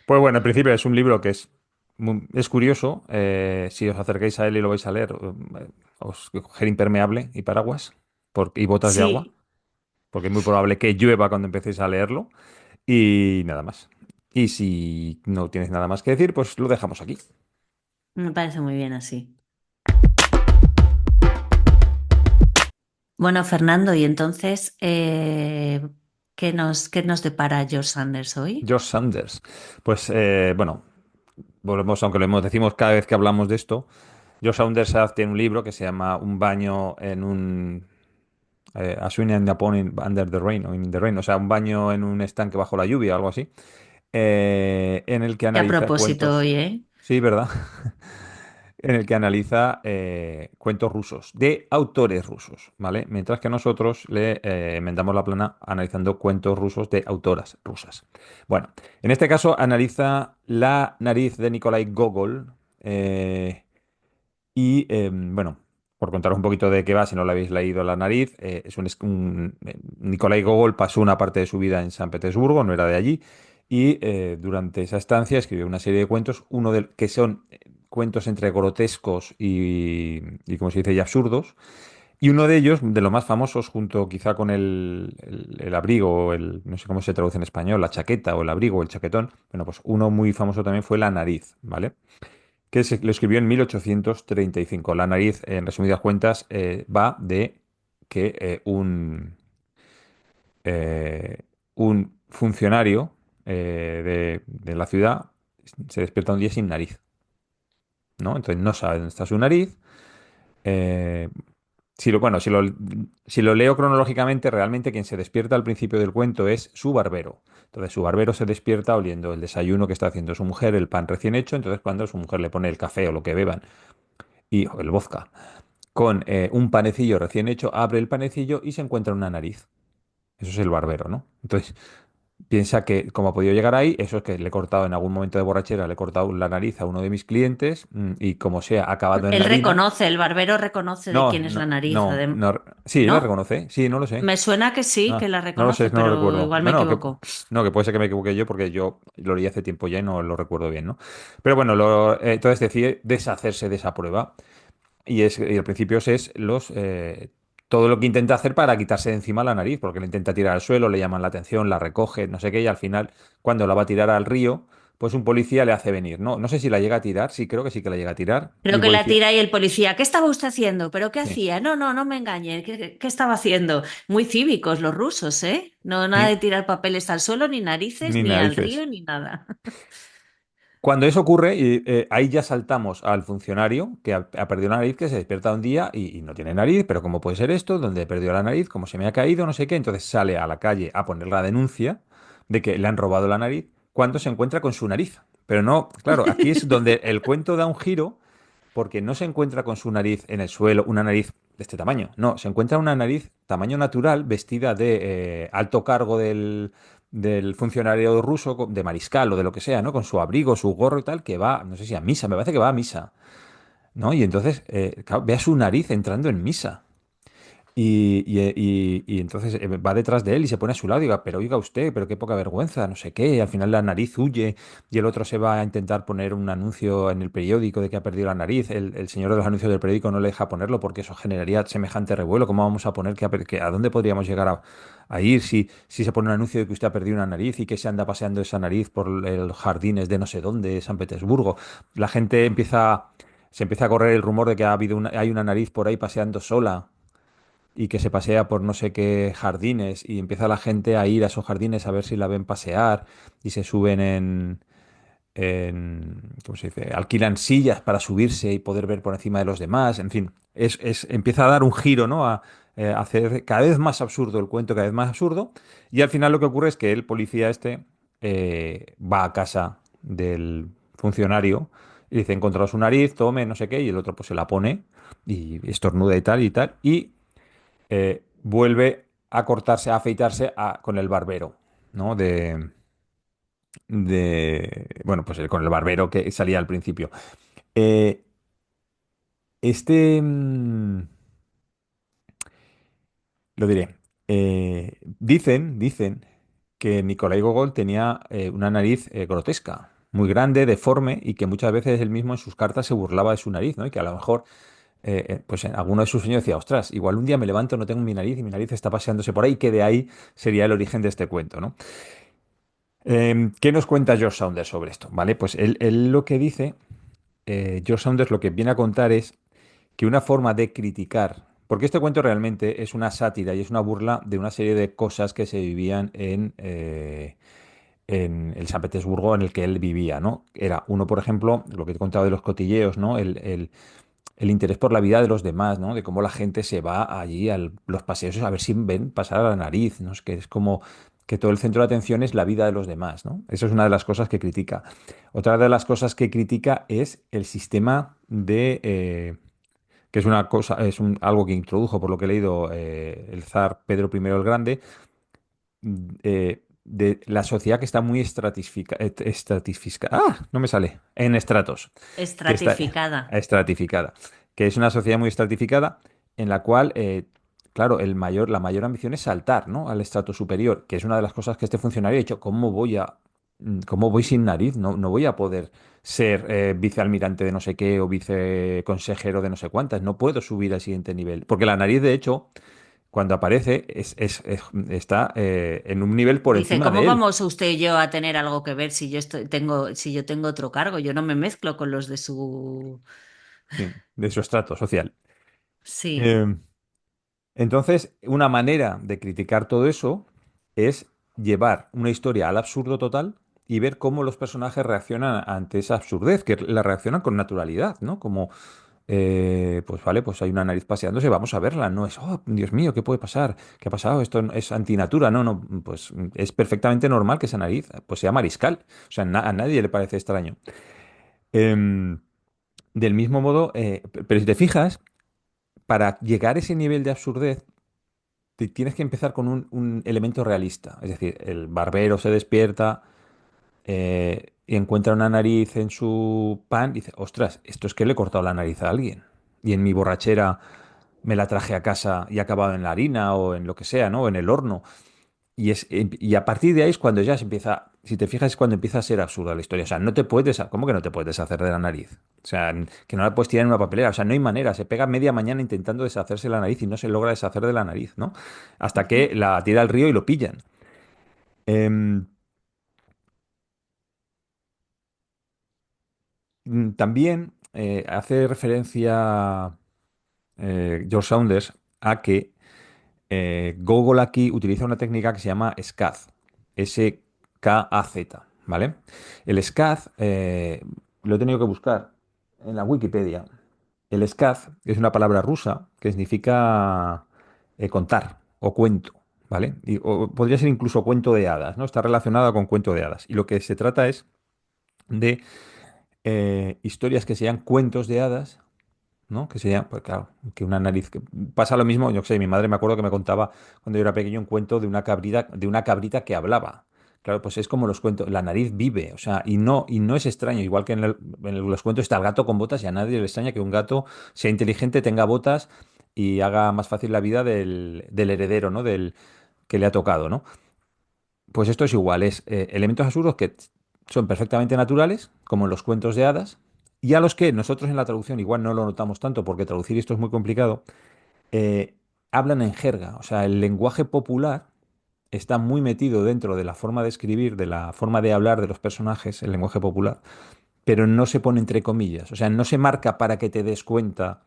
Pues bueno, en principio es un libro que es curioso. Si os acercáis a él y lo vais a leer, os coger impermeable y paraguas y botas de agua, sí, porque es muy probable que llueva cuando empecéis a leerlo. Y nada más. Y si no tienes nada más que decir, pues lo dejamos aquí. me parece muy bien así. Bueno, Fernando, y entonces, qué nos depara George Sanders hoy? Josh Sanders. Pues bueno, volvemos, aunque decimos cada vez que hablamos de esto. Josh Sanders tiene un libro que se llama Un baño en un A Swim in the Pond Under the Rain o in the Rain, o sea, un baño en un estanque bajo la lluvia, algo así, en el que Qué a analiza propósito cuentos, hoy, ¿eh? sí, ¿verdad? En el que analiza cuentos rusos, de autores rusos, ¿vale? Mientras que nosotros le enmendamos la plana analizando cuentos rusos de autoras rusas. Bueno, en este caso analiza La nariz de Nikolai Gogol, bueno, por contaros un poquito de qué va, si no lo habéis leído La nariz, Nikolai Gogol pasó una parte de su vida en San Petersburgo, no era de allí, y durante esa estancia escribió una serie de cuentos, que son cuentos entre grotescos y como se dice, y absurdos, y uno de ellos, de los más famosos, junto quizá con el abrigo, o no sé cómo se traduce en español, la chaqueta o el abrigo o el chaquetón, bueno, pues uno muy famoso también fue La nariz, ¿vale? Lo escribió en 1835. La nariz, en resumidas cuentas, va de que eh, un funcionario de la ciudad se despierta un día sin nariz, ¿no? Entonces no sabe dónde está su nariz. eh, bueno, si lo leo cronológicamente, realmente quien se despierta al principio del cuento es su barbero. Entonces su barbero se despierta oliendo el desayuno que está haciendo su mujer, el pan recién hecho. Entonces cuando su mujer le pone el café o lo que beban o el vodka con un panecillo recién hecho, abre el panecillo y se encuentra una nariz. Eso es el barbero, ¿no? Entonces, Piensa que como ha podido llegar ahí, eso es que le he cortado en algún momento de borrachera, le he cortado la nariz a uno de mis clientes y como sea, ha acabado en Él la harina. reconoce, el barbero reconoce de No, quién es la no, nariz, no, no. Sí, la ¿no? reconoce. Sí, no lo sé. Me suena que sí, que Ah, la no lo sé, reconoce, no lo pero recuerdo. igual me equivoco. No, que puede ser que me equivoqué yo porque yo lo leí hace tiempo ya y no lo recuerdo bien, ¿no? Pero bueno, entonces decide deshacerse de esa prueba. Y al principio es todo lo que intenta hacer para quitarse de encima la nariz, porque le intenta tirar al suelo, le llaman la atención, la recoge, no sé qué, y al final, cuando la va a tirar al río, pues un policía le hace venir. No, no sé si la llega a tirar, sí, creo que sí que la llega a tirar. Y Creo el que la policía. tira y el policía, ¿qué estaba usted haciendo? ¿Pero qué Sí. hacía? No, no, no me engañe. ¿Qué estaba haciendo? Muy cívicos los rusos, ¿eh? No, nada de Sí, tirar papeles al suelo, ni narices, ni ni al narices. río, ni nada. Cuando eso ocurre, ahí ya saltamos al funcionario que ha perdido la nariz, que se despierta un día y no tiene nariz, pero ¿cómo puede ser esto? ¿Dónde he perdido la nariz? ¿Cómo se me ha caído? No sé qué. Entonces sale a la calle a poner la denuncia de que le han robado la nariz cuando se encuentra con su nariz. Pero no, claro, aquí es donde el cuento da un giro porque no se encuentra con su nariz en el suelo, una nariz de este tamaño. No, se encuentra una nariz tamaño natural, vestida de alto cargo del funcionario ruso, de mariscal o de lo que sea, ¿no? Con su abrigo, su gorro y tal, que va, no sé si a misa, me parece que va a misa, ¿no? Y entonces, claro, ve a su nariz entrando en misa. Y entonces va detrás de él y se pone a su lado y diga, pero oiga usted, pero qué poca vergüenza, no sé qué. Y al final la nariz huye y el otro se va a intentar poner un anuncio en el periódico de que ha perdido la nariz. El señor de los anuncios del periódico no le deja ponerlo porque eso generaría semejante revuelo. ¿Cómo vamos a poner a dónde podríamos llegar a ir si se pone un anuncio de que usted ha perdido una nariz y que se anda paseando esa nariz por los jardines de no sé dónde, San Petersburgo? La gente se empieza a correr el rumor de que hay una nariz por ahí paseando sola y que se pasea por no sé qué jardines y empieza la gente a ir a esos jardines a ver si la ven pasear y se suben ¿cómo se dice? Alquilan sillas para subirse y poder ver por encima de los demás. En fin, empieza a dar un giro, ¿no? A hacer cada vez más absurdo el cuento, cada vez más absurdo. Y al final lo que ocurre es que el policía este va a casa del funcionario y dice, he encontrado su nariz, tome, no sé qué, y el otro pues se la pone y estornuda y tal y tal. Y vuelve a cortarse, a afeitarse con el barbero, ¿no? Bueno, pues con el barbero que salía al principio. Eh, este, lo diré. Dicen que Nikolai Gogol tenía una nariz grotesca, muy grande, deforme, y que muchas veces él mismo en sus cartas se burlaba de su nariz, ¿no? Y que a lo mejor pues en alguno de sus sueños decía, ostras, igual un día me levanto, no tengo mi nariz y mi nariz está paseándose por ahí, que de ahí sería el origen de este cuento, ¿no? ¿Qué nos cuenta George Saunders sobre esto? ¿Vale? Pues él lo que dice, George Saunders lo que viene a contar es que una forma de criticar, porque este cuento realmente es una sátira y es una burla de una serie de cosas que se vivían en el San Petersburgo en el que él vivía, ¿no? Era uno, por ejemplo, lo que te he contado de los cotilleos, ¿no? El interés por la vida de los demás, ¿no? De cómo la gente se va allí a los paseos a ver si ven pasar a la nariz, ¿no? Es que es como que todo el centro de atención es la vida de los demás, ¿no? Eso es una de las cosas que critica. Otra de las cosas que critica es el sistema que es una cosa, algo que introdujo, por lo que he leído, el zar Pedro I el Grande, de la sociedad que está muy no me sale, en estratos, que está Estratificada. estratificada, que es una sociedad muy estratificada en la cual, claro, la mayor ambición es saltar, ¿no? Al estrato superior, que es una de las cosas que este funcionario ha dicho, ¿cómo voy sin nariz? No, no voy a poder ser vicealmirante de no sé qué o viceconsejero de no sé cuántas, no puedo subir al siguiente nivel, porque la nariz, de hecho, cuando aparece, está en un nivel por Dice, encima ¿cómo de él, vamos usted y yo a tener algo que ver si si yo tengo otro cargo? Yo no me mezclo con los de su... sí, de su estrato social. Sí, Eh, entonces, una manera de criticar todo eso es llevar una historia al absurdo total y ver cómo los personajes reaccionan ante esa absurdez, que la reaccionan con naturalidad, ¿no? Como, pues vale, pues hay una nariz paseándose, vamos a verla, no es, oh, Dios mío, ¿qué puede pasar? ¿Qué ha pasado? Esto es antinatura, no, no, pues es perfectamente normal que esa nariz pues sea mariscal, o sea, a nadie le parece extraño. Em, del mismo modo, pero si te fijas, para llegar a ese nivel de absurdez, tienes que empezar con un elemento realista. Es decir, el barbero se despierta y encuentra una nariz en su pan y dice, ostras, esto es que le he cortado la nariz a alguien. Y en mi borrachera me la traje a casa y ha acabado en la harina o en lo que sea, ¿no? O en el horno. Y a partir de ahí es cuando ya se empieza, si te fijas, es cuando empieza a ser absurda la historia. O sea, no te puedes, ¿cómo que no te puedes deshacer de la nariz? O sea, que no la puedes tirar en una papelera. O sea, no hay manera. Se pega media mañana intentando deshacerse de la nariz y no se logra deshacer de la nariz, ¿no? Hasta Ujú. que la tira al río y lo pillan. Em, También hace referencia George Saunders a que Google aquí utiliza una técnica que se llama SCAZ, SKAZ, ¿vale? El SCAZ lo he tenido que buscar en la Wikipedia. El SCAZ es una palabra rusa que significa contar o cuento, ¿vale? O podría ser incluso cuento de hadas, ¿no? Está relacionada con cuento de hadas. Y lo que se trata es de historias que sean cuentos de hadas, ¿no? Que sería, pues claro, que una nariz. Pasa lo mismo, yo qué sé, mi madre me acuerdo que me contaba cuando yo era pequeño un cuento de una cabrita que hablaba. Claro, pues es como los cuentos, la nariz vive, o sea, y no es extraño, igual que los cuentos está el gato con botas y a nadie le extraña que un gato sea inteligente, tenga botas y haga más fácil la vida del heredero, ¿no? Del que le ha tocado, ¿no? Pues esto es igual, es elementos absurdos que son perfectamente naturales, como en los cuentos de hadas, y a los que nosotros en la traducción igual no lo notamos tanto, porque traducir esto es muy complicado, eh, hablan en jerga. O sea, el lenguaje popular está muy metido dentro de la forma de escribir, de la forma de hablar de los personajes, el lenguaje popular, pero no se pone entre comillas. O sea, no se marca para que te des cuenta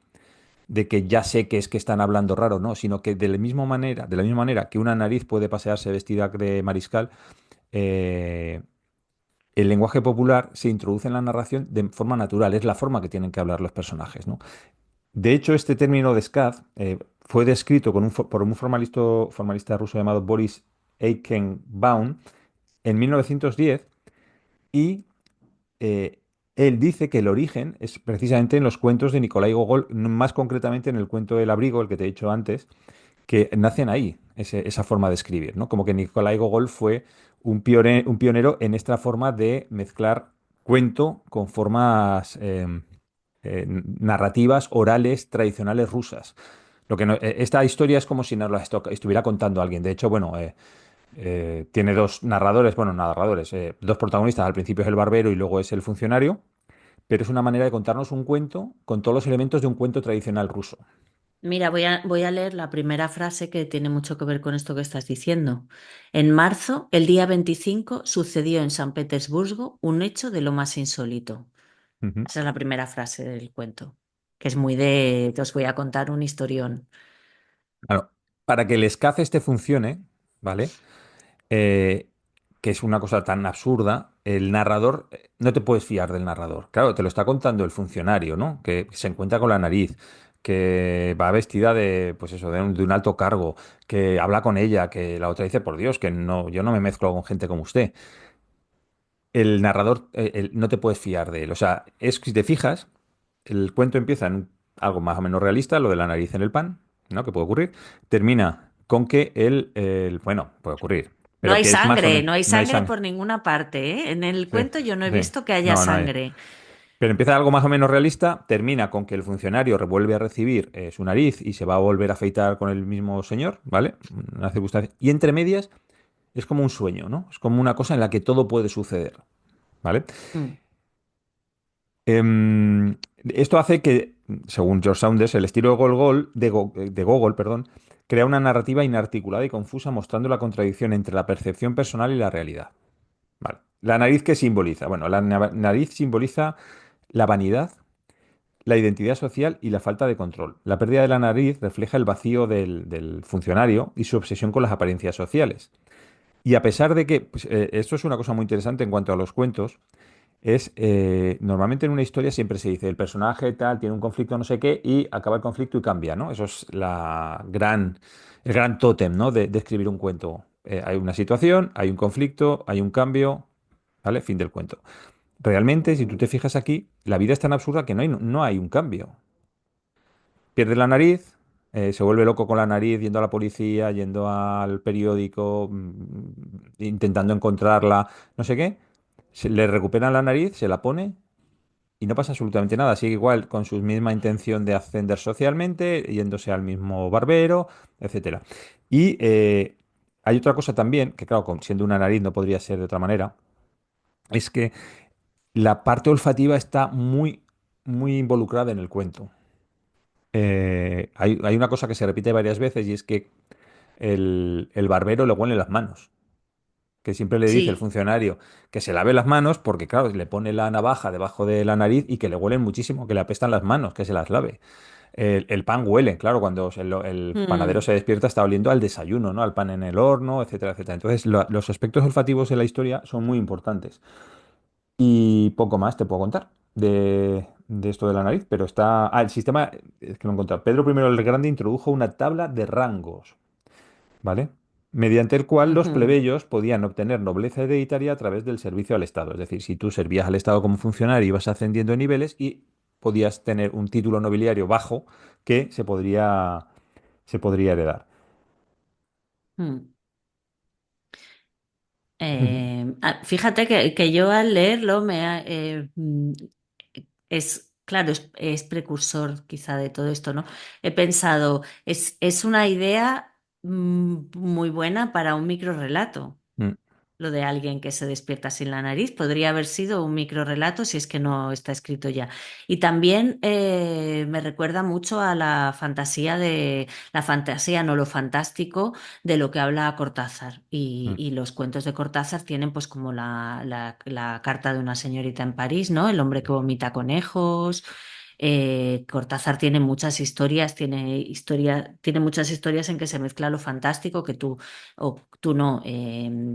de que ya sé que es que están hablando raro, no, sino que de la misma manera que una nariz puede pasearse vestida de mariscal, eh, el lenguaje popular se introduce en la narración de forma natural, es la forma que tienen que hablar los personajes, ¿no? De hecho, este término de SCAD fue descrito por un formalista ruso llamado Boris Eichenbaum en 1910 y eh, él dice que el origen es precisamente en los cuentos de Nikolai Gogol, más concretamente en el cuento del abrigo, el que te he dicho antes, que nacen ahí, esa forma de escribir, ¿no? Como que Nikolai Gogol fue un pionero en esta forma de mezclar cuento con formas narrativas orales tradicionales rusas. Esta historia es como si nos la estuviera contando alguien. De hecho, bueno, tiene dos narradores, bueno, narradores, dos protagonistas. Al principio es el barbero y luego es el funcionario, pero es una manera de contarnos un cuento con todos los elementos de un cuento tradicional ruso. Mira, voy a leer la primera frase que tiene mucho que ver con esto que estás diciendo. En marzo, el día 25, sucedió en San Petersburgo un hecho de lo más insólito. Ujú. Esa es la primera frase del cuento, que es muy de, te os voy a contar un historión. Claro, para que el escape este funcione, ¿vale? eh, que es una cosa tan absurda, el narrador, no te puedes fiar del narrador. Claro, te lo está contando el funcionario, ¿no? Que se encuentra con la nariz, que va vestida de, pues eso, de un alto cargo, que habla con ella, que la otra dice, por Dios, que no, yo no me mezclo con gente como usted. El narrador, no te puedes fiar de él. O sea, si te fijas, el cuento empieza en algo más o menos realista, lo de la nariz en el pan, ¿no? Que puede ocurrir. Termina con que bueno, puede ocurrir, pero que es más o menos, No hay no hay sangre sangre. por ninguna parte, ¿eh? En el Sí, cuento yo no he sí. visto que haya No, no hay. sangre. Pero empieza algo más o menos realista, termina con que el funcionario revuelve a recibir su nariz y se va a volver a afeitar con el mismo señor, ¿vale? Una circunstancia. Y entre medias es como un sueño, ¿no? Es como una cosa en la que todo puede suceder, ¿vale? Mm. Esto hace que, según George Saunders, el estilo de de Gogol, perdón, crea una narrativa inarticulada y confusa, mostrando la contradicción entre la percepción personal y la realidad. Vale. ¿La nariz qué simboliza? Bueno, la nariz simboliza la vanidad, la identidad social y la falta de control. La pérdida de la nariz refleja el vacío del funcionario y su obsesión con las apariencias sociales. Y a pesar de que, pues, esto es una cosa muy interesante en cuanto a los cuentos, normalmente en una historia siempre se dice el personaje tal tiene un conflicto no sé qué y acaba el conflicto y cambia, ¿no? Eso es el gran tótem, ¿no? De escribir un cuento. Hay una situación, hay un conflicto, hay un cambio, ¿vale? Fin del cuento. Realmente, si tú te fijas aquí, la vida es tan absurda que no hay un cambio. Pierde la nariz, se vuelve loco con la nariz, yendo a la policía, yendo al periódico, intentando encontrarla, no sé qué, le recuperan la nariz, se la pone y no pasa absolutamente nada. Sigue igual con su misma intención de ascender socialmente, yéndose al mismo barbero, etcétera. Y hay otra cosa también, que claro, siendo una nariz no podría ser de otra manera, es que la parte olfativa está muy involucrada en el cuento. Hay una cosa que se repite varias veces y es que el barbero le huele las manos. Que siempre le dice el Sí. funcionario que se lave las manos porque, claro, le pone la navaja debajo de la nariz y que le huelen muchísimo, que le apestan las manos, que se las lave. El pan huele, claro, cuando el panadero Mm, se despierta está oliendo al desayuno, ¿no? Al pan en el horno, etcétera, etcétera. Entonces, los aspectos olfativos en la historia son muy importantes. Y poco más te puedo contar de esto de la nariz, pero está... Ah, el sistema, es que no he encontrado. Pedro I el Grande introdujo una tabla de rangos, ¿vale? Mediante el cual los ujú, plebeyos podían obtener nobleza hereditaria a través del servicio al Estado. Es decir, si tú servías al Estado como funcionario, ibas ascendiendo de niveles y podías tener un título nobiliario bajo que se podría heredar. mm. Ujú. Fíjate que yo al leerlo es, claro, es precursor quizá de todo esto, ¿no? He pensado, es una idea muy buena para un microrrelato. Mm, Lo de alguien que se despierta sin la nariz podría haber sido un microrrelato si es que no está escrito ya. Y también me recuerda mucho a la fantasía, no lo fantástico, de lo que habla Cortázar. mm, Y los cuentos de Cortázar tienen pues como la carta de una señorita en París, ¿no? El hombre que vomita conejos. Cortázar tiene muchas historias, tiene muchas historias en que se mezcla lo fantástico que tú no.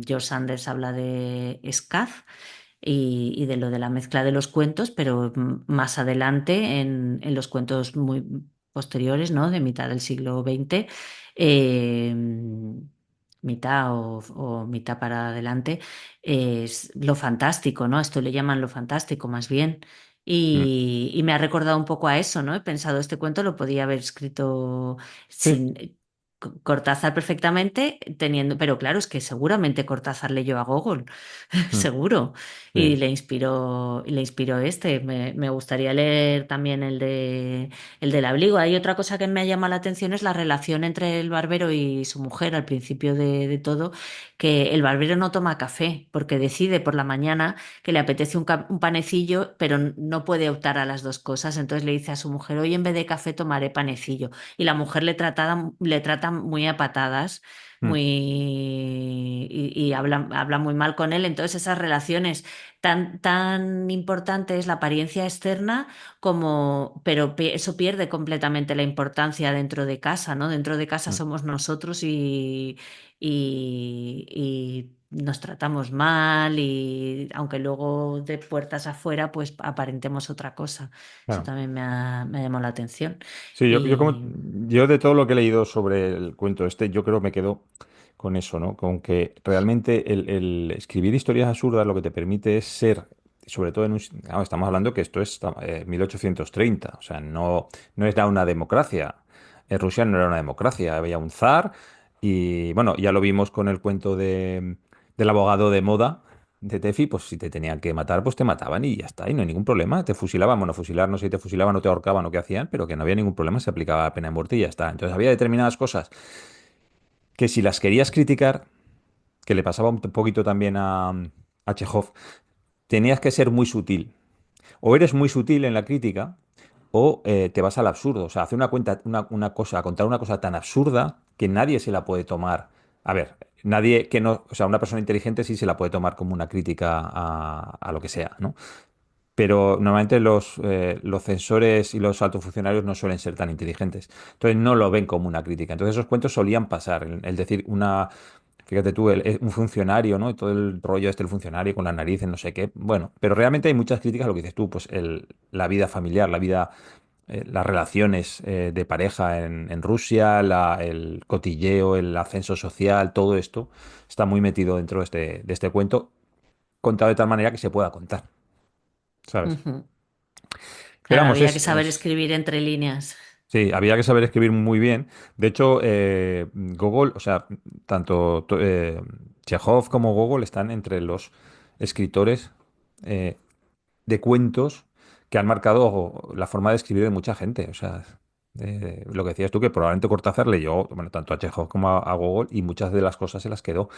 George Sanders habla de Scaz y de lo de la mezcla de los cuentos, pero más adelante, en los cuentos muy posteriores, ¿no? De mitad del siglo XX, eh, mitad o mitad para adelante, es lo fantástico, ¿no? Esto le llaman lo fantástico más bien. mm. Y me ha recordado un poco a eso, ¿no? He pensado, este cuento lo podía haber escrito Sí. sin Cortázar perfectamente, pero claro, es que seguramente Cortázar leyó a Gogol, Mm, seguro, y sí. le inspiró este. Me gustaría leer también el del abrigo. Hay otra cosa que me ha llamado la atención, es la relación entre el barbero y su mujer al principio de todo, que el barbero no toma café porque decide por la mañana que le apetece un panecillo, pero no puede optar a las dos cosas. Entonces le dice a su mujer, hoy en vez de café tomaré panecillo. Y la mujer le trata muy a patadas, Mm, y habla muy mal con él. Entonces esas relaciones tan importantes, la apariencia externa, pero eso pierde completamente la importancia dentro de casa, ¿no? Dentro de casa mm, somos nosotros y nos tratamos mal, y aunque luego de puertas afuera pues aparentemos otra cosa. Eso claro. también me ha llamado la atención. Sí, Y yo de todo lo que he leído sobre el cuento este, yo creo que me quedo con eso, ¿no? Con que realmente el escribir historias absurdas lo que te permite es ser, sobre todo claro, estamos hablando que esto es 1830, o sea, no era una democracia. Rusia no era una democracia, había un zar y, bueno, ya lo vimos con el cuento del abogado de moda de Tefi, pues si te tenían que matar, pues te mataban y ya está, y no hay ningún problema. Te fusilaban, bueno, fusilar, no sé si te fusilaban o te ahorcaban o qué hacían, pero que no había ningún problema, se aplicaba la pena de muerte y ya está. Entonces había determinadas cosas que si las querías criticar, que le pasaba un poquito también a Chekhov, tenías que ser muy sutil. O eres muy sutil en la crítica, o te vas al absurdo. O sea, hacer una cosa, contar una cosa tan absurda que nadie se la puede tomar. A ver, nadie que no, o sea, una persona inteligente sí se la puede tomar como una crítica a lo que sea, ¿no? Pero normalmente los censores y los altos funcionarios no suelen ser tan inteligentes. Entonces no lo ven como una crítica. Entonces esos cuentos solían pasar. El decir fíjate tú, un funcionario, ¿no? Y todo el rollo este del funcionario con las narices, no sé qué. Bueno, pero realmente hay muchas críticas a lo que dices tú, pues la vida familiar, las relaciones de pareja en Rusia, el cotilleo, el ascenso social, todo esto está muy metido dentro de este cuento, contado de tal manera que se pueda contar, ¿sabes? ujú. Pero Claro, vamos, había que saber escribir entre líneas. Sí, había que saber escribir muy bien. De hecho, Gogol, o sea, tanto Chekhov como Gogol están entre los escritores eh, de cuentos que han marcado la forma de escribir de mucha gente. O sea, lo que decías tú, que probablemente Cortázar leyó, bueno, tanto a Chekhov como a Gogol y muchas de las cosas se las quedó.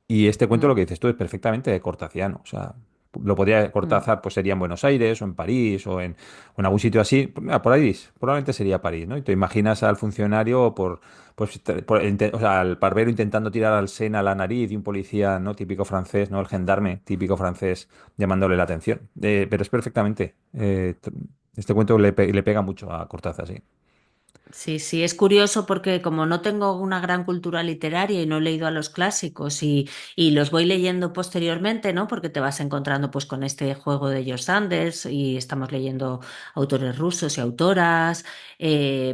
Y este cuento, lo Mm, que dices tú, es perfectamente cortaciano. O sea, lo podría mm. Cortázar, pues sería en Buenos Aires o en París o en algún sitio así. Pues mira, por ahí, probablemente sería París, ¿no? Y te imaginas al funcionario o sea, al barbero intentando tirar al Sena a la nariz y un policía, ¿no? Típico francés, ¿no? El gendarme típico francés llamándole la atención. Pero es perfectamente. Este cuento le pega mucho a Cortázar, sí. Sí, sí, es curioso porque como no tengo una gran cultura literaria y no he leído a los clásicos y los voy leyendo posteriormente, ¿no? Porque te vas encontrando pues con este juego de George Sanders y estamos leyendo autores rusos y autoras,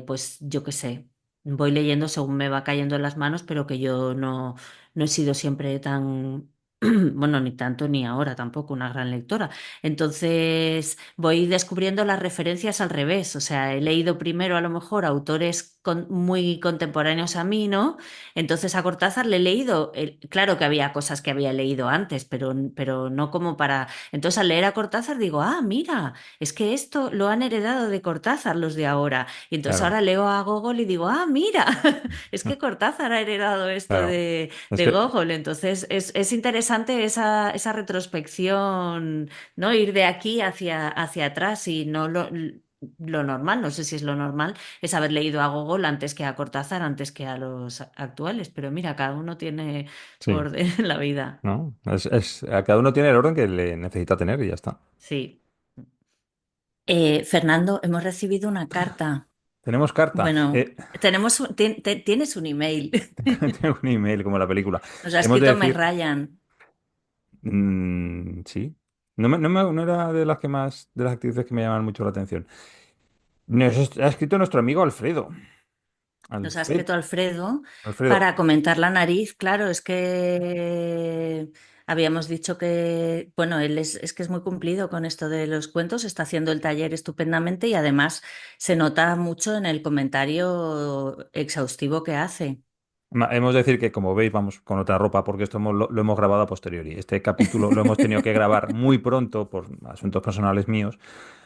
pues yo qué sé, voy leyendo según me va cayendo en las manos, pero que yo no he sido siempre tan, bueno, ni tanto ni ahora tampoco una gran lectora. Entonces voy descubriendo las referencias al revés, o sea, he leído primero a lo mejor autores muy contemporáneos a mí, ¿no? Entonces a Cortázar le he leído, claro que había cosas que había leído antes, pero no como para... Entonces al leer a Cortázar digo, ah, mira, es que esto lo han heredado de Cortázar los de ahora. Y entonces Claro, ahora leo a Gogol y digo, ah, mira, es que Cortázar ha heredado esto claro. Es de que, Gogol. Entonces es interesante esa retrospección, ¿no? Ir de aquí hacia atrás y no lo normal, no sé si es lo normal, es haber leído a Gogol antes que a Cortázar, antes que a los actuales, pero mira, cada uno tiene su sí, orden en la vida. ¿no? A cada uno tiene el orden que le necesita tener y ya está. Sí. Fernando, hemos recibido una carta. Tenemos carta. Bueno, tienes un email. Tengo un email como la película. Nos ha Hemos de escrito Meg decir, Ryan. sí. No era de las que más, de las actrices que me llaman mucho la atención. Ha escrito nuestro amigo Alfredo. Nos ha Alfred, escrito Alfredo Alfredo. para comentar la nariz. Claro, es que habíamos dicho que, bueno, él es que es muy cumplido con esto de los cuentos, está haciendo el taller estupendamente y además se nota mucho en el comentario exhaustivo que hace. Hemos de decir que, como veis, vamos con otra ropa porque esto lo hemos grabado a posteriori. Este capítulo lo hemos tenido que grabar muy pronto por asuntos personales míos.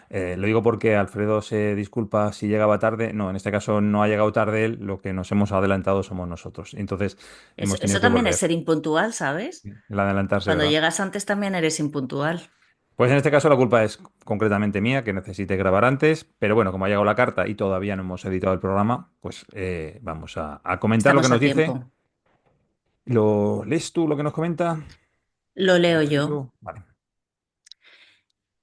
Lo digo porque Alfredo se disculpa si llegaba tarde. No, en este caso no ha llegado tarde él, lo que nos hemos adelantado somos nosotros. Entonces hemos tenido Eso que también es volver. ser impuntual, ¿sabes? El adelantarse, Cuando ¿verdad? llegas antes también eres impuntual. Pues en este caso la culpa es concretamente mía, que necesité grabar antes, pero bueno, como ha llegado la carta y todavía no hemos editado el programa, pues vamos a comentar lo que Estamos nos a dice. tiempo. ¿Lo lees tú lo que nos comenta? Lo ¿Lo leo leo yo. yo? Vale.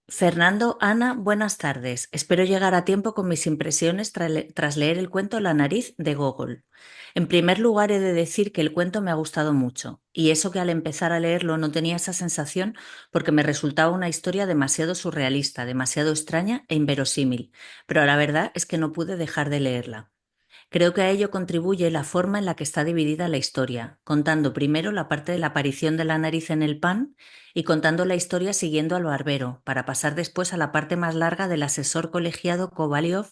Fernando, Ana, buenas tardes. Espero llegar a tiempo con mis impresiones tras leer el cuento La nariz de Gogol. En primer lugar, he de decir que el cuento me ha gustado mucho, y eso que al empezar a leerlo no tenía esa sensación porque me resultaba una historia demasiado surrealista, demasiado extraña e inverosímil, pero la verdad es que no pude dejar de leerla. Creo que a ello contribuye la forma en la que está dividida la historia, contando primero la parte de la aparición de la nariz en el pan y contando la historia siguiendo al barbero, para pasar después a la parte más larga del asesor colegiado Kovalyov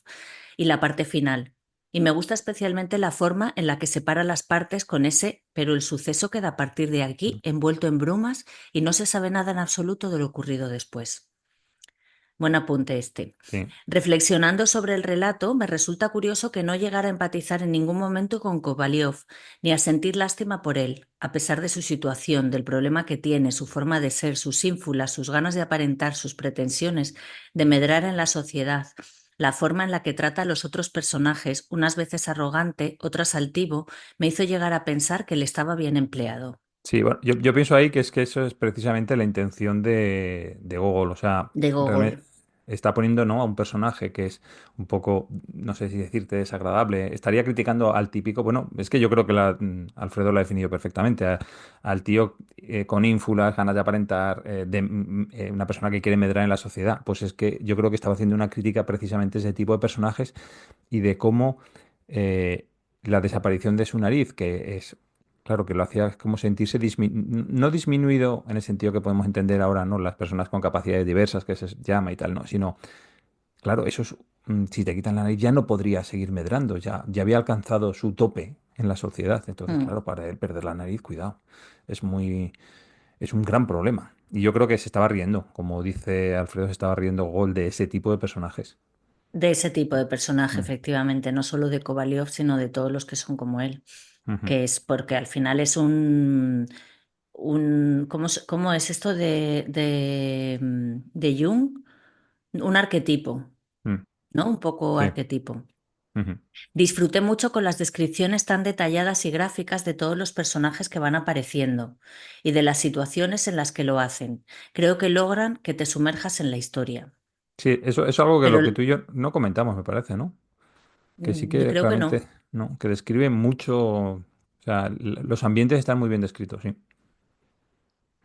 y la parte final. Y me gusta especialmente la forma en la que separa las partes con ese, pero el suceso queda a partir de aquí envuelto en brumas y no se sabe nada en absoluto de lo ocurrido después. Buen apunte este. Sí, Reflexionando sobre el relato, me resulta curioso que no llegara a empatizar en ningún momento con Kovalyov, ni a sentir lástima por él, a pesar de su situación, del problema que tiene, su forma de ser, sus ínfulas, sus ganas de aparentar, sus pretensiones, de medrar en la sociedad, la forma en la que trata a los otros personajes, unas veces arrogante, otras altivo, me hizo llegar a pensar que le estaba bien empleado. sí, bueno, yo pienso ahí que es que eso es precisamente la intención de Gogol. O sea, De Gogol. realmente está poniendo, ¿no?, a un personaje que es un poco, no sé si decirte, desagradable. Estaría criticando al típico, bueno, es que yo creo que Alfredo lo ha definido perfectamente, al tío con ínfulas, ganas de aparentar, una persona que quiere medrar en la sociedad. Pues es que yo creo que estaba haciendo una crítica precisamente a ese tipo de personajes y de cómo la desaparición de su nariz, que es, claro, que lo hacía como sentirse no disminuido en el sentido que podemos entender ahora, ¿no? Las personas con capacidades diversas, que se llama y tal, ¿no? Sino, claro, eso es. si te quitan la nariz ya no podría seguir medrando, ya había alcanzado su tope en la sociedad. Entonces, Mm. claro, para él perder la nariz, cuidado, es muy, es un gran problema. Y yo creo que se estaba riendo, como dice Alfredo, se estaba riendo Gol de ese tipo de personajes. De ese tipo de personaje, Mm, efectivamente, no solo de Kovalyov, sino de todos los que son como él, ujú, que es porque al final es ¿cómo, cómo es esto de Jung? Un arquetipo, mm, ¿no? Un poco sí. arquetipo. Ujú. Disfruté mucho con las descripciones tan detalladas y gráficas de todos los personajes que van apareciendo y de las situaciones en las que lo hacen. Creo que logran que te sumerjas en la historia. Sí, eso es algo que Pero lo que tú y yo no comentamos, me parece, ¿no? Que sí yo que creo que realmente, no. ¿no? Que describe mucho, o sea, los ambientes están muy bien descritos, sí.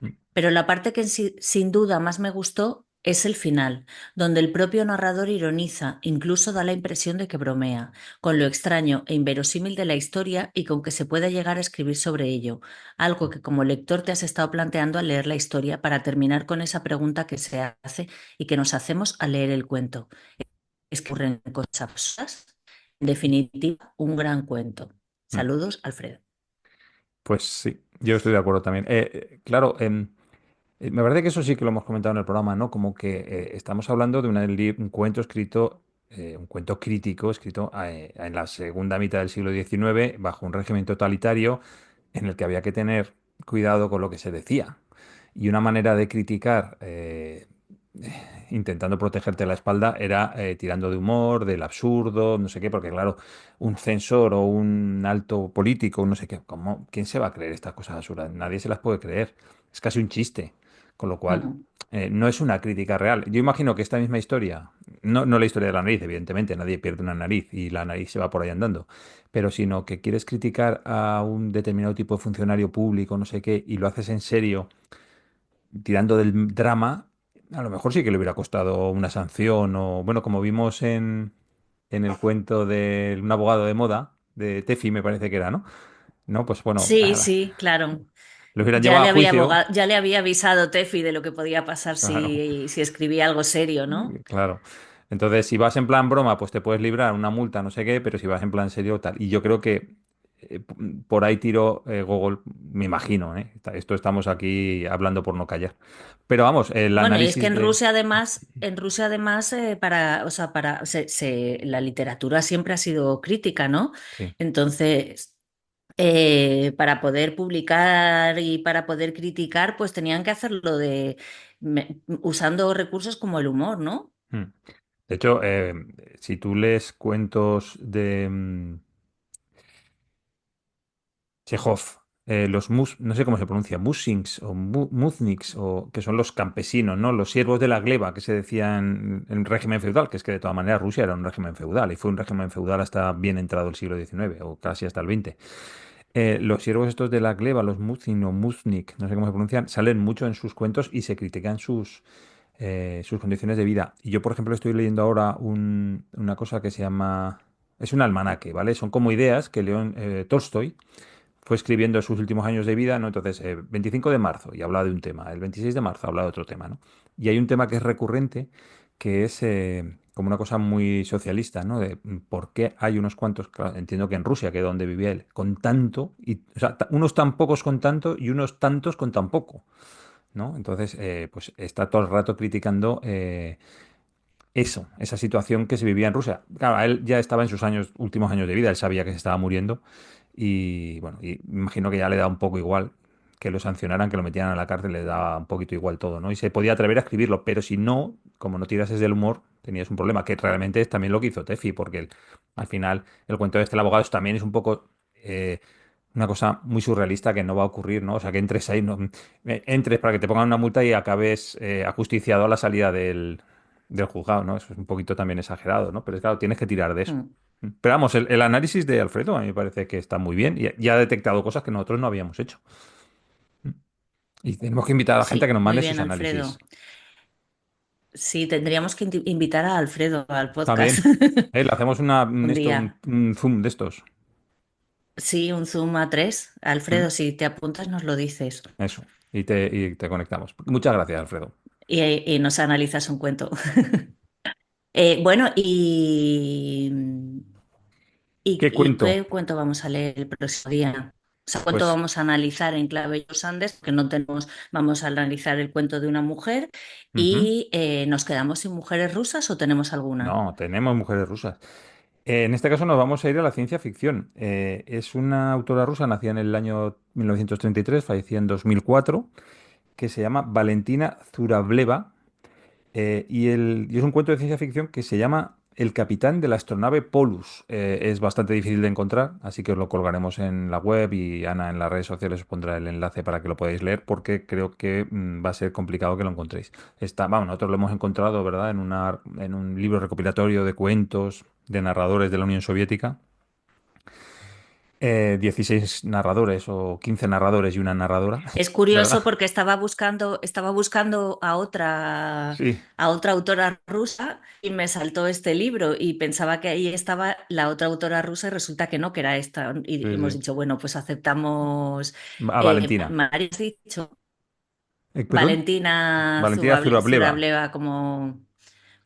Mm, Pero la parte que sin duda más me gustó es el final, donde el propio narrador ironiza, incluso da la impresión de que bromea, con lo extraño e inverosímil de la historia y con que se pueda llegar a escribir sobre ello, algo que como lector te has estado planteando al leer la historia para terminar con esa pregunta que se hace y que nos hacemos al leer el cuento. ¿Es que ocurren cosas absurdas? En definitiva, un gran cuento. mm. Saludos, Alfredo. Pues sí, yo estoy de acuerdo también. Claro, me parece que eso sí que lo hemos comentado en el programa, ¿no? Como que estamos hablando de un cuento escrito, un cuento crítico escrito en la segunda mitad del siglo XIX bajo un régimen totalitario en el que había que tener cuidado con lo que se decía. Y una manera de criticar, intentando protegerte la espalda, era tirando de humor, del absurdo, no sé qué, porque claro, un censor o un alto político, no sé qué, ¿quién se va a creer estas cosas absurdas? Nadie se las puede creer. Es casi un chiste. Con lo cual, Mm. no es una crítica real. Yo imagino que esta misma historia, no la historia de la nariz, evidentemente, nadie pierde una nariz y la nariz se va por ahí andando, pero sino que quieres criticar a un determinado tipo de funcionario público, no sé qué, y lo haces en serio, tirando del drama, a lo mejor sí que le hubiera costado una sanción o, bueno, como vimos en el cuento de un abogado de moda, de Tefi me parece que era, ¿no? No, pues bueno, Sí, sí, claro. lo hubieran llevado a juicio. Ya le había avisado Tefi de lo que podía pasar Claro. si escribía algo serio, ¿no? Claro. Entonces, si vas en plan broma, pues te puedes librar una multa, no sé qué, pero si vas en plan serio, tal. Y yo creo que por ahí tiró Gogol, me imagino, ¿eh? Esto estamos aquí hablando por no callar. Pero vamos, el Bueno, y es que análisis de... En Rusia además, o sea, la literatura siempre ha sido crítica, ¿no? Sí. Entonces, para poder publicar y para poder criticar, pues tenían que hacerlo usando recursos como el humor, ¿no? Mm. De hecho, si tú lees cuentos de Chekhov, no sé cómo se pronuncia, Musings o Muzniks, o que son los campesinos, ¿no? Los siervos de la gleba que se decían en el régimen feudal, que es que de todas maneras Rusia era un régimen feudal y fue un régimen feudal hasta bien entrado el siglo XIX o casi hasta el XX. Los siervos estos de la gleba, los Muzin o Muznik, no sé cómo se pronuncian, salen mucho en sus cuentos y se critican sus condiciones de vida. Y yo, por ejemplo, estoy leyendo ahora una cosa que se llama... Es un almanaque, ¿vale? Son como ideas que León Tolstoy fue escribiendo en sus últimos años de vida, ¿no? Entonces, 25 de marzo y habla de un tema, el 26 de marzo habla de otro tema, ¿no? Y hay un tema que es recurrente, que es como una cosa muy socialista, ¿no? De por qué hay unos cuantos, claro, entiendo que en Rusia, que es donde vivía él, con tanto, y, o sea, unos tan pocos con tanto y unos tantos con tan poco, ¿no? Entonces, pues está todo el rato criticando eso, esa situación que se vivía en Rusia. Claro, él ya estaba en sus últimos años de vida, él sabía que se estaba muriendo y bueno, y me imagino que ya le da un poco igual que lo sancionaran, que lo metieran a la cárcel, le daba un poquito igual todo, ¿no? Y se podía atrever a escribirlo, pero si no, como no tirases del humor, tenías un problema, que realmente es también lo que hizo Tefi, porque al final el cuento de este el abogado también es un poco una cosa muy surrealista que no va a ocurrir, ¿no? O sea, que entres ahí, no, entres para que te pongan una multa y acabes ajusticiado a la salida del juzgado, ¿no? Eso es un poquito también exagerado, ¿no? Pero claro, tienes que tirar de eso. Mm. Pero vamos, el análisis de Alfredo a mí me parece que está muy bien y ha detectado cosas que nosotros no habíamos hecho. Y tenemos que invitar a la gente a que Sí, nos muy mande bien, sus análisis. Alfredo. Sí, tendríamos que invitar a Alfredo al podcast También, le hacemos un día. un Zoom de estos. Sí, un Zoom a tres. ¿Mm? Alfredo, si te apuntas, nos lo dices Eso. Y te conectamos. Muchas gracias, Alfredo. y nos analizas un cuento. Bueno, ¿Qué y cuento? qué cuento vamos a leer el próximo día? O sea, cuento Pues, vamos a analizar en clave George Sanders, que no tenemos, vamos a analizar el cuento de una mujer ujú. y nos quedamos sin mujeres rusas o tenemos alguna. No, tenemos mujeres rusas. En este caso nos vamos a ir a la ciencia ficción. Es una autora rusa, nacida en el año 1933, fallecida en 2004, que se llama Valentina Zurableva. Y es un cuento de ciencia ficción que se llama El capitán de la astronave Polus. Es bastante difícil de encontrar, así que os lo colgaremos en la web y Ana en las redes sociales os pondrá el enlace para que lo podáis leer, porque creo que va a ser complicado que lo encontréis. Vamos, nosotros lo hemos encontrado, ¿verdad?, en un libro recopilatorio de cuentos de narradores de la Unión Soviética. 16 narradores o 15 narradores y una narradora, Es curioso ¿verdad? porque estaba buscando Sí, a otra autora rusa y me saltó este libro y pensaba que ahí estaba la otra autora rusa y resulta que no, que era esta. Y sí, hemos sí. dicho, bueno, pues aceptamos, A Valentina. María, has dicho, ¿Perdón? Valentina Valentina Zurableva. Zurableva como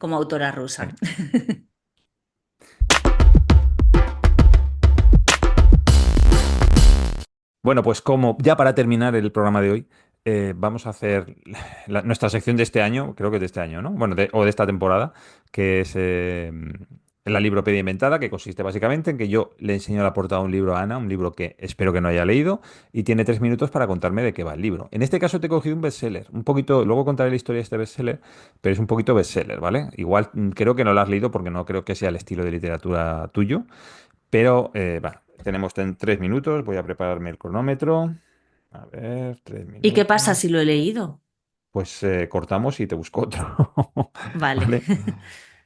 autora rusa. Sí. Bueno, pues como ya para terminar el programa de hoy, vamos a hacer nuestra sección de este año, creo que es de este año, ¿no? Bueno, o de esta temporada, que es la libropedia inventada, que consiste básicamente en que yo le enseño la portada de un libro a Ana, un libro que espero que no haya leído, y tiene 3 minutos para contarme de qué va el libro. En este caso te he cogido un bestseller, un poquito, luego contaré la historia de este bestseller, pero es un poquito bestseller, ¿vale? Igual creo que no lo has leído porque no creo que sea el estilo de literatura tuyo. Pero, va, tenemos 3 minutos, voy a prepararme el cronómetro. A ver, tres ¿Y qué pasa minutos. si lo he leído? Pues cortamos y te busco otro. Vale. ¿Vale?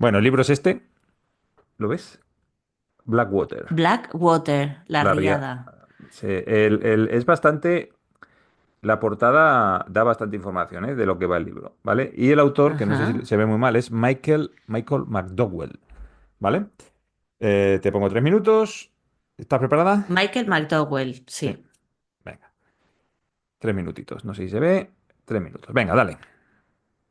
Bueno, el libro es este, ¿lo ves? Blackwater. Blackwater, La La ría. Riada. Es bastante. La portada da bastante información, de lo que va el libro, ¿vale? Y el autor, que no sé si Ajá. se ve muy mal, es Michael McDowell, ¿vale? Te pongo 3 minutos. ¿Estás preparada? Michael McDowell, Sí. sí. Venga. 3 minutitos. No sé si se ve. 3 minutos. Venga, dale.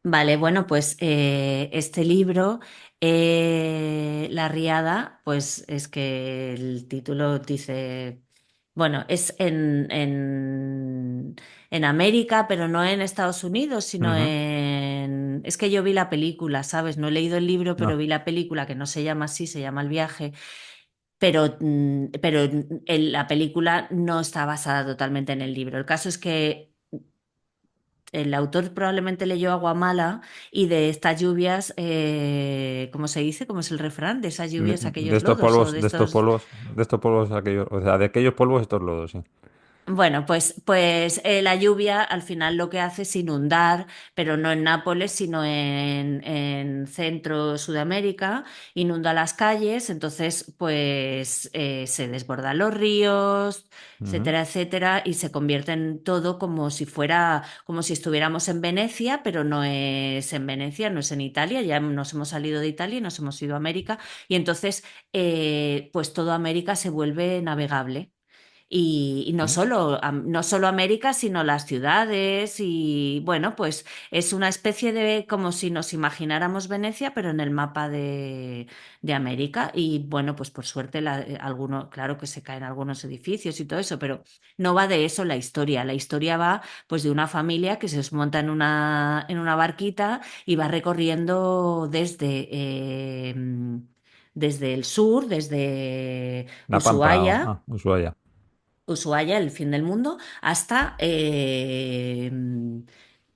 Vale, bueno, pues este libro, La Riada, pues es que el título dice, bueno, es en América, pero no en Estados Unidos, sino Ujú. en... Es que yo vi la película, ¿sabes? No he leído el libro, pero No, vi la película que no se llama así, se llama El viaje, pero la película no está basada totalmente en el libro. El caso es que el autor probablemente leyó Aguamala y de estas lluvias, ¿cómo se dice? ¿Cómo es el refrán? De esas lluvias, de aquellos estos lodos o polvos, de de estos estos... polvos, de estos polvos aquellos, o sea, de aquellos polvos estos lodos, sí. Bueno, pues la lluvia al final lo que hace es inundar, pero no en Nápoles, sino en centro Sudamérica, inunda las calles, entonces pues se desbordan los ríos, Ujú. etcétera, etcétera, y se convierte en todo como si fuera, como si estuviéramos en Venecia, pero no es en Venecia, no es en Italia, ya nos hemos salido de Italia y nos hemos ido a América, y entonces pues todo América se vuelve navegable. Y Mm. no solo América, sino las ciudades y bueno, pues es una especie de como si nos imagináramos Venecia, pero en el mapa de América. Y bueno, pues por suerte claro que se caen algunos edificios y todo eso, pero no va de eso la historia. La historia va pues de una familia que se monta en una barquita y va recorriendo desde el sur, desde La Pampa, Ushuaia. Ushuaia. Ushuaia, el fin del mundo, hasta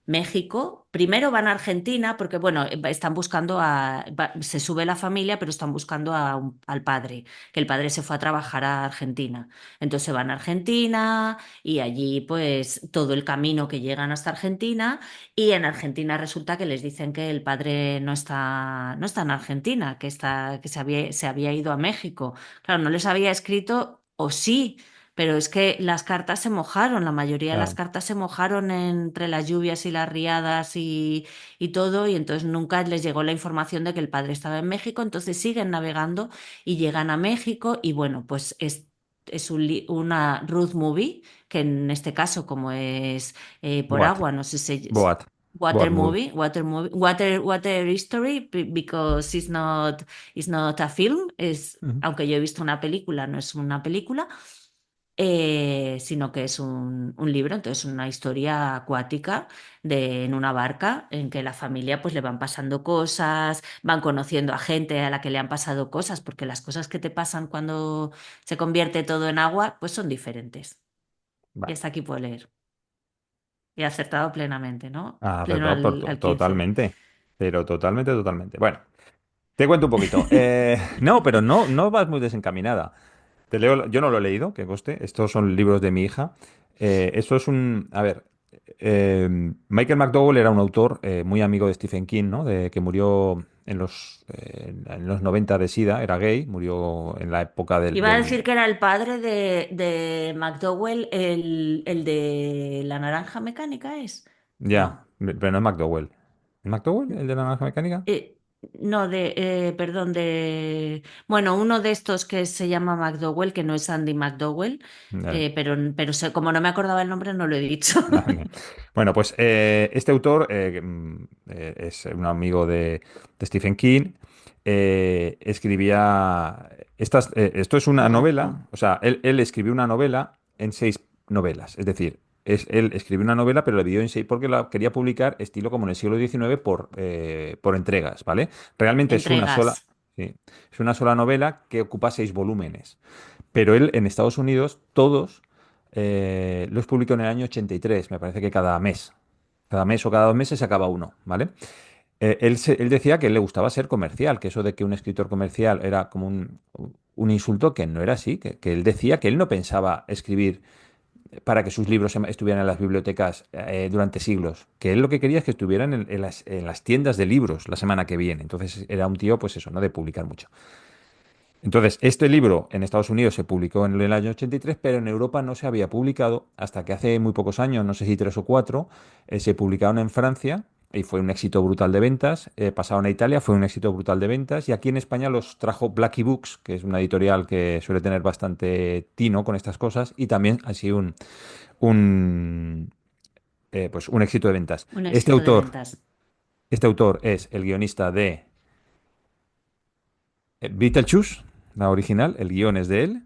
México. Primero van a Argentina porque, bueno, están buscando se sube la familia, pero están buscando al padre, que el padre se fue a trabajar a Argentina. Entonces van a Argentina y allí, pues, todo el camino que llegan hasta Argentina y en Argentina resulta que les dicen que el padre no está en Argentina, que se había ido a México. Claro, no les había escrito, o sí. Pero es que las cartas se mojaron, la mayoría de las Claro. cartas se mojaron entre las lluvias y las riadas y todo, y entonces nunca les llegó la información de que el padre estaba en México, entonces siguen navegando y llegan a México y bueno, pues es una road movie, que en este caso como es por Boat. agua, no sé si... Boat. Water What movie? movie, water history, because it's not a film, Ujú. aunque yo he visto una película, no es una película, sino que es un libro, entonces una historia acuática en una barca en que la familia pues le van pasando cosas, van conociendo a gente a la que le han pasado cosas, porque las cosas que te pasan cuando se convierte todo en agua, pues son diferentes. Y Vale. hasta aquí puedo leer. He acertado plenamente, ¿no? Ha Pleno acertado al 15. totalmente. Pero totalmente, totalmente. Bueno, te cuento un poquito. No, pero no vas muy desencaminada. Te leo, yo no lo he leído, que conste. Estos son libros de mi hija. Esto es un. A ver. Michael McDowell era un autor muy amigo de Stephen King, ¿no? Que murió en los 90 de SIDA, era gay, murió en la época Iba a decir que era el padre de McDowell, el de la naranja mecánica, ¿es? Ya, No. pero no es McDowell. ¿Es McDowell, el de la naranja mecánica? No, perdón, bueno, uno de estos que se llama McDowell, que no es Andy McDowell, Vale. pero como no me acordaba el nombre, no lo he dicho. Vale. Bueno, pues este autor es un amigo de Stephen King. Escribía. Esto es una novela, o sea, él escribió una novela en 6 novelas. Es decir, él escribió una novela, pero la dividió en 6 porque la quería publicar estilo como en el siglo XIX por entregas, ¿vale? Realmente es una sola. Entregas. Sí, es una sola novela que ocupa 6 volúmenes. Pero él en Estados Unidos, todos los publicó en el año 83, me parece que cada mes. Cada mes o cada 2 meses sacaba uno, ¿vale? Él decía que le gustaba ser comercial, que eso de que un escritor comercial era como un insulto, que no era así, que él decía que él no pensaba escribir para que sus libros estuvieran en las bibliotecas durante siglos, que él lo que quería es que estuvieran en las tiendas de libros la semana que viene. Entonces era un tío, pues eso, ¿no? De publicar mucho. Entonces, este libro en Estados Unidos se publicó en el año 83, pero en Europa no se había publicado hasta que hace muy pocos años, no sé si 3 o 4, se publicaron en Francia y fue un éxito brutal de ventas. Pasaron a Italia, fue un éxito brutal de ventas. Y aquí en España los trajo Blackie Books, que es una editorial que suele tener bastante tino con estas cosas, y también ha sido un, pues un éxito de ventas. Un Este éxito de autor, ventas. este autor es el guionista de Beetlejuice, la original, el guión es de él.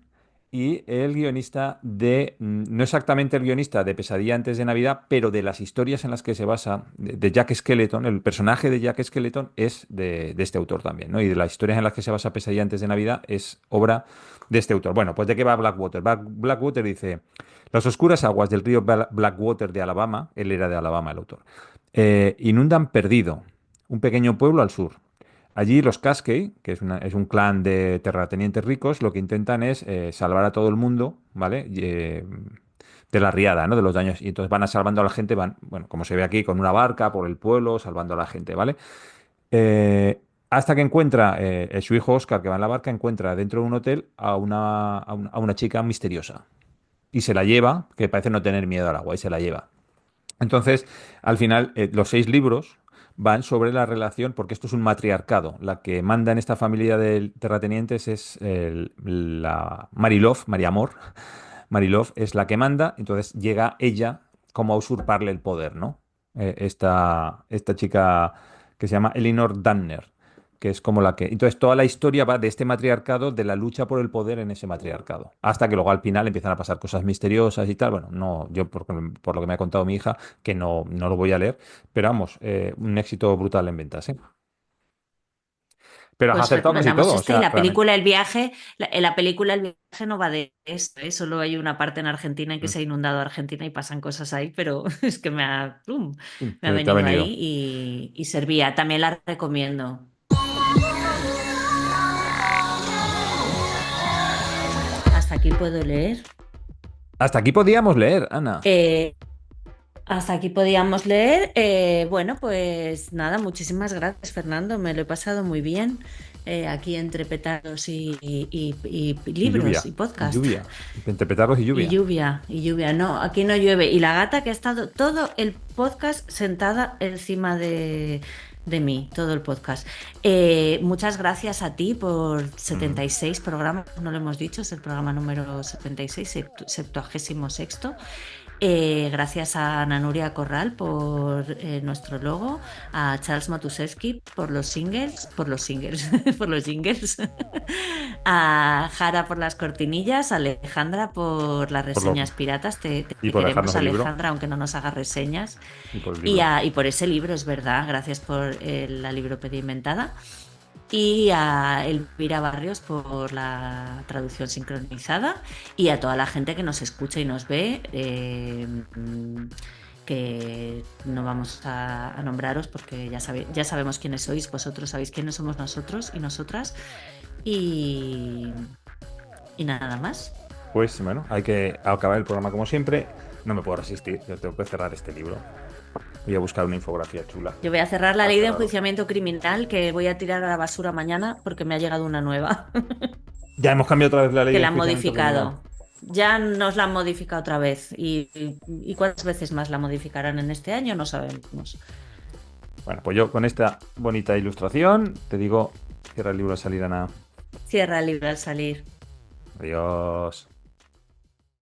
Y el guionista no exactamente el guionista de Pesadilla antes de Navidad, pero de las historias en las que se basa, de Jack Skeleton, el personaje de Jack Skeleton es de este autor también, ¿no? Y de las historias en las que se basa Pesadilla antes de Navidad es obra de este autor. Bueno, pues ¿de qué va Blackwater? Blackwater dice, las oscuras aguas del río Blackwater de Alabama, él era de Alabama el autor, inundan Perdido, un pequeño pueblo al sur. Allí los Cascade, que es un clan de terratenientes ricos, lo que intentan es salvar a todo el mundo, ¿vale? De la riada, ¿no? De los daños. Y entonces van a salvando a la gente, van, bueno, como se ve aquí, con una barca por el pueblo, salvando a la gente, ¿vale? Hasta que encuentra, su hijo Oscar, que va en la barca, encuentra dentro de un hotel a una chica misteriosa. Y se la lleva, que parece no tener miedo al agua, y se la lleva. Entonces, al final, los 6 libros van sobre la relación, porque esto es un matriarcado. La que manda en esta familia de terratenientes es la Marilov, María Amor. Marilov es la que manda, entonces llega ella como a usurparle el poder, ¿no? Esta chica que se llama Elinor Danner, que es como la que. Entonces, toda la historia va de este matriarcado, de la lucha por el poder en ese matriarcado. Hasta que luego al final empiezan a pasar cosas misteriosas y tal. Bueno, no, yo por lo que me ha contado mi hija, que no lo voy a leer, pero vamos, un éxito brutal en ventas, ¿eh? Pero has Pues acertado casi recomendamos todo, o este y sea, la realmente. película El viaje, en la película El viaje no va de esto, ¿eh? Solo hay una parte en Argentina en que Mm, se ha inundado Argentina y pasan cosas ahí, pero es que ¡pum! Me ha te ha venido venido. ahí y servía. También la recomiendo. Hasta aquí puedo leer. Hasta aquí podíamos leer, Ana. Eh, Hasta aquí podíamos leer. Bueno, pues nada, muchísimas gracias, Fernando. Me lo he pasado muy bien aquí entre petardos y Y libros lluvia. y Y podcast. lluvia. Interpretarlos y Y lluvia. lluvia, y lluvia. No, aquí no llueve. Y la gata que ha estado todo el podcast sentada encima de mí, todo el podcast. Muchas gracias a ti por Mm. 76 programas, no lo hemos dicho, es el programa número 76, 76º. Gracias a Ana Nuria Corral por nuestro logo, a Charles Matuszewski por los singles, por los jingles, a Jara por las cortinillas, a Alejandra por las por lo, reseñas piratas. y Te por dejarnos queremos, el libro. Alejandra, aunque no nos hagas reseñas. Y por el libro. Y por ese libro, es verdad. Gracias por la libropedia inventada. Y a Elvira Barrios por la traducción sincronizada y a toda la gente que nos escucha y nos ve, que no vamos a nombraros porque ya sabemos quiénes sois, vosotros sabéis quiénes somos nosotros y nosotras y, y nada más. Pues bueno, hay que acabar el programa como siempre. No me puedo resistir, yo tengo que cerrar este libro. Voy a buscar una infografía chula Yo voy a cerrar la para ley de cerrarlo. enjuiciamiento criminal que voy a tirar a la basura mañana porque me ha llegado una nueva. Ya hemos cambiado otra vez la ley Que de la han enjuiciamiento criminal. modificado. Ya nos la han modificado otra vez. Y cuántas veces más la modificarán en este año? No sabemos. Bueno, pues yo con esta bonita ilustración te digo, cierra el libro, salir, Ana. Cierra el libro al salir. Adiós.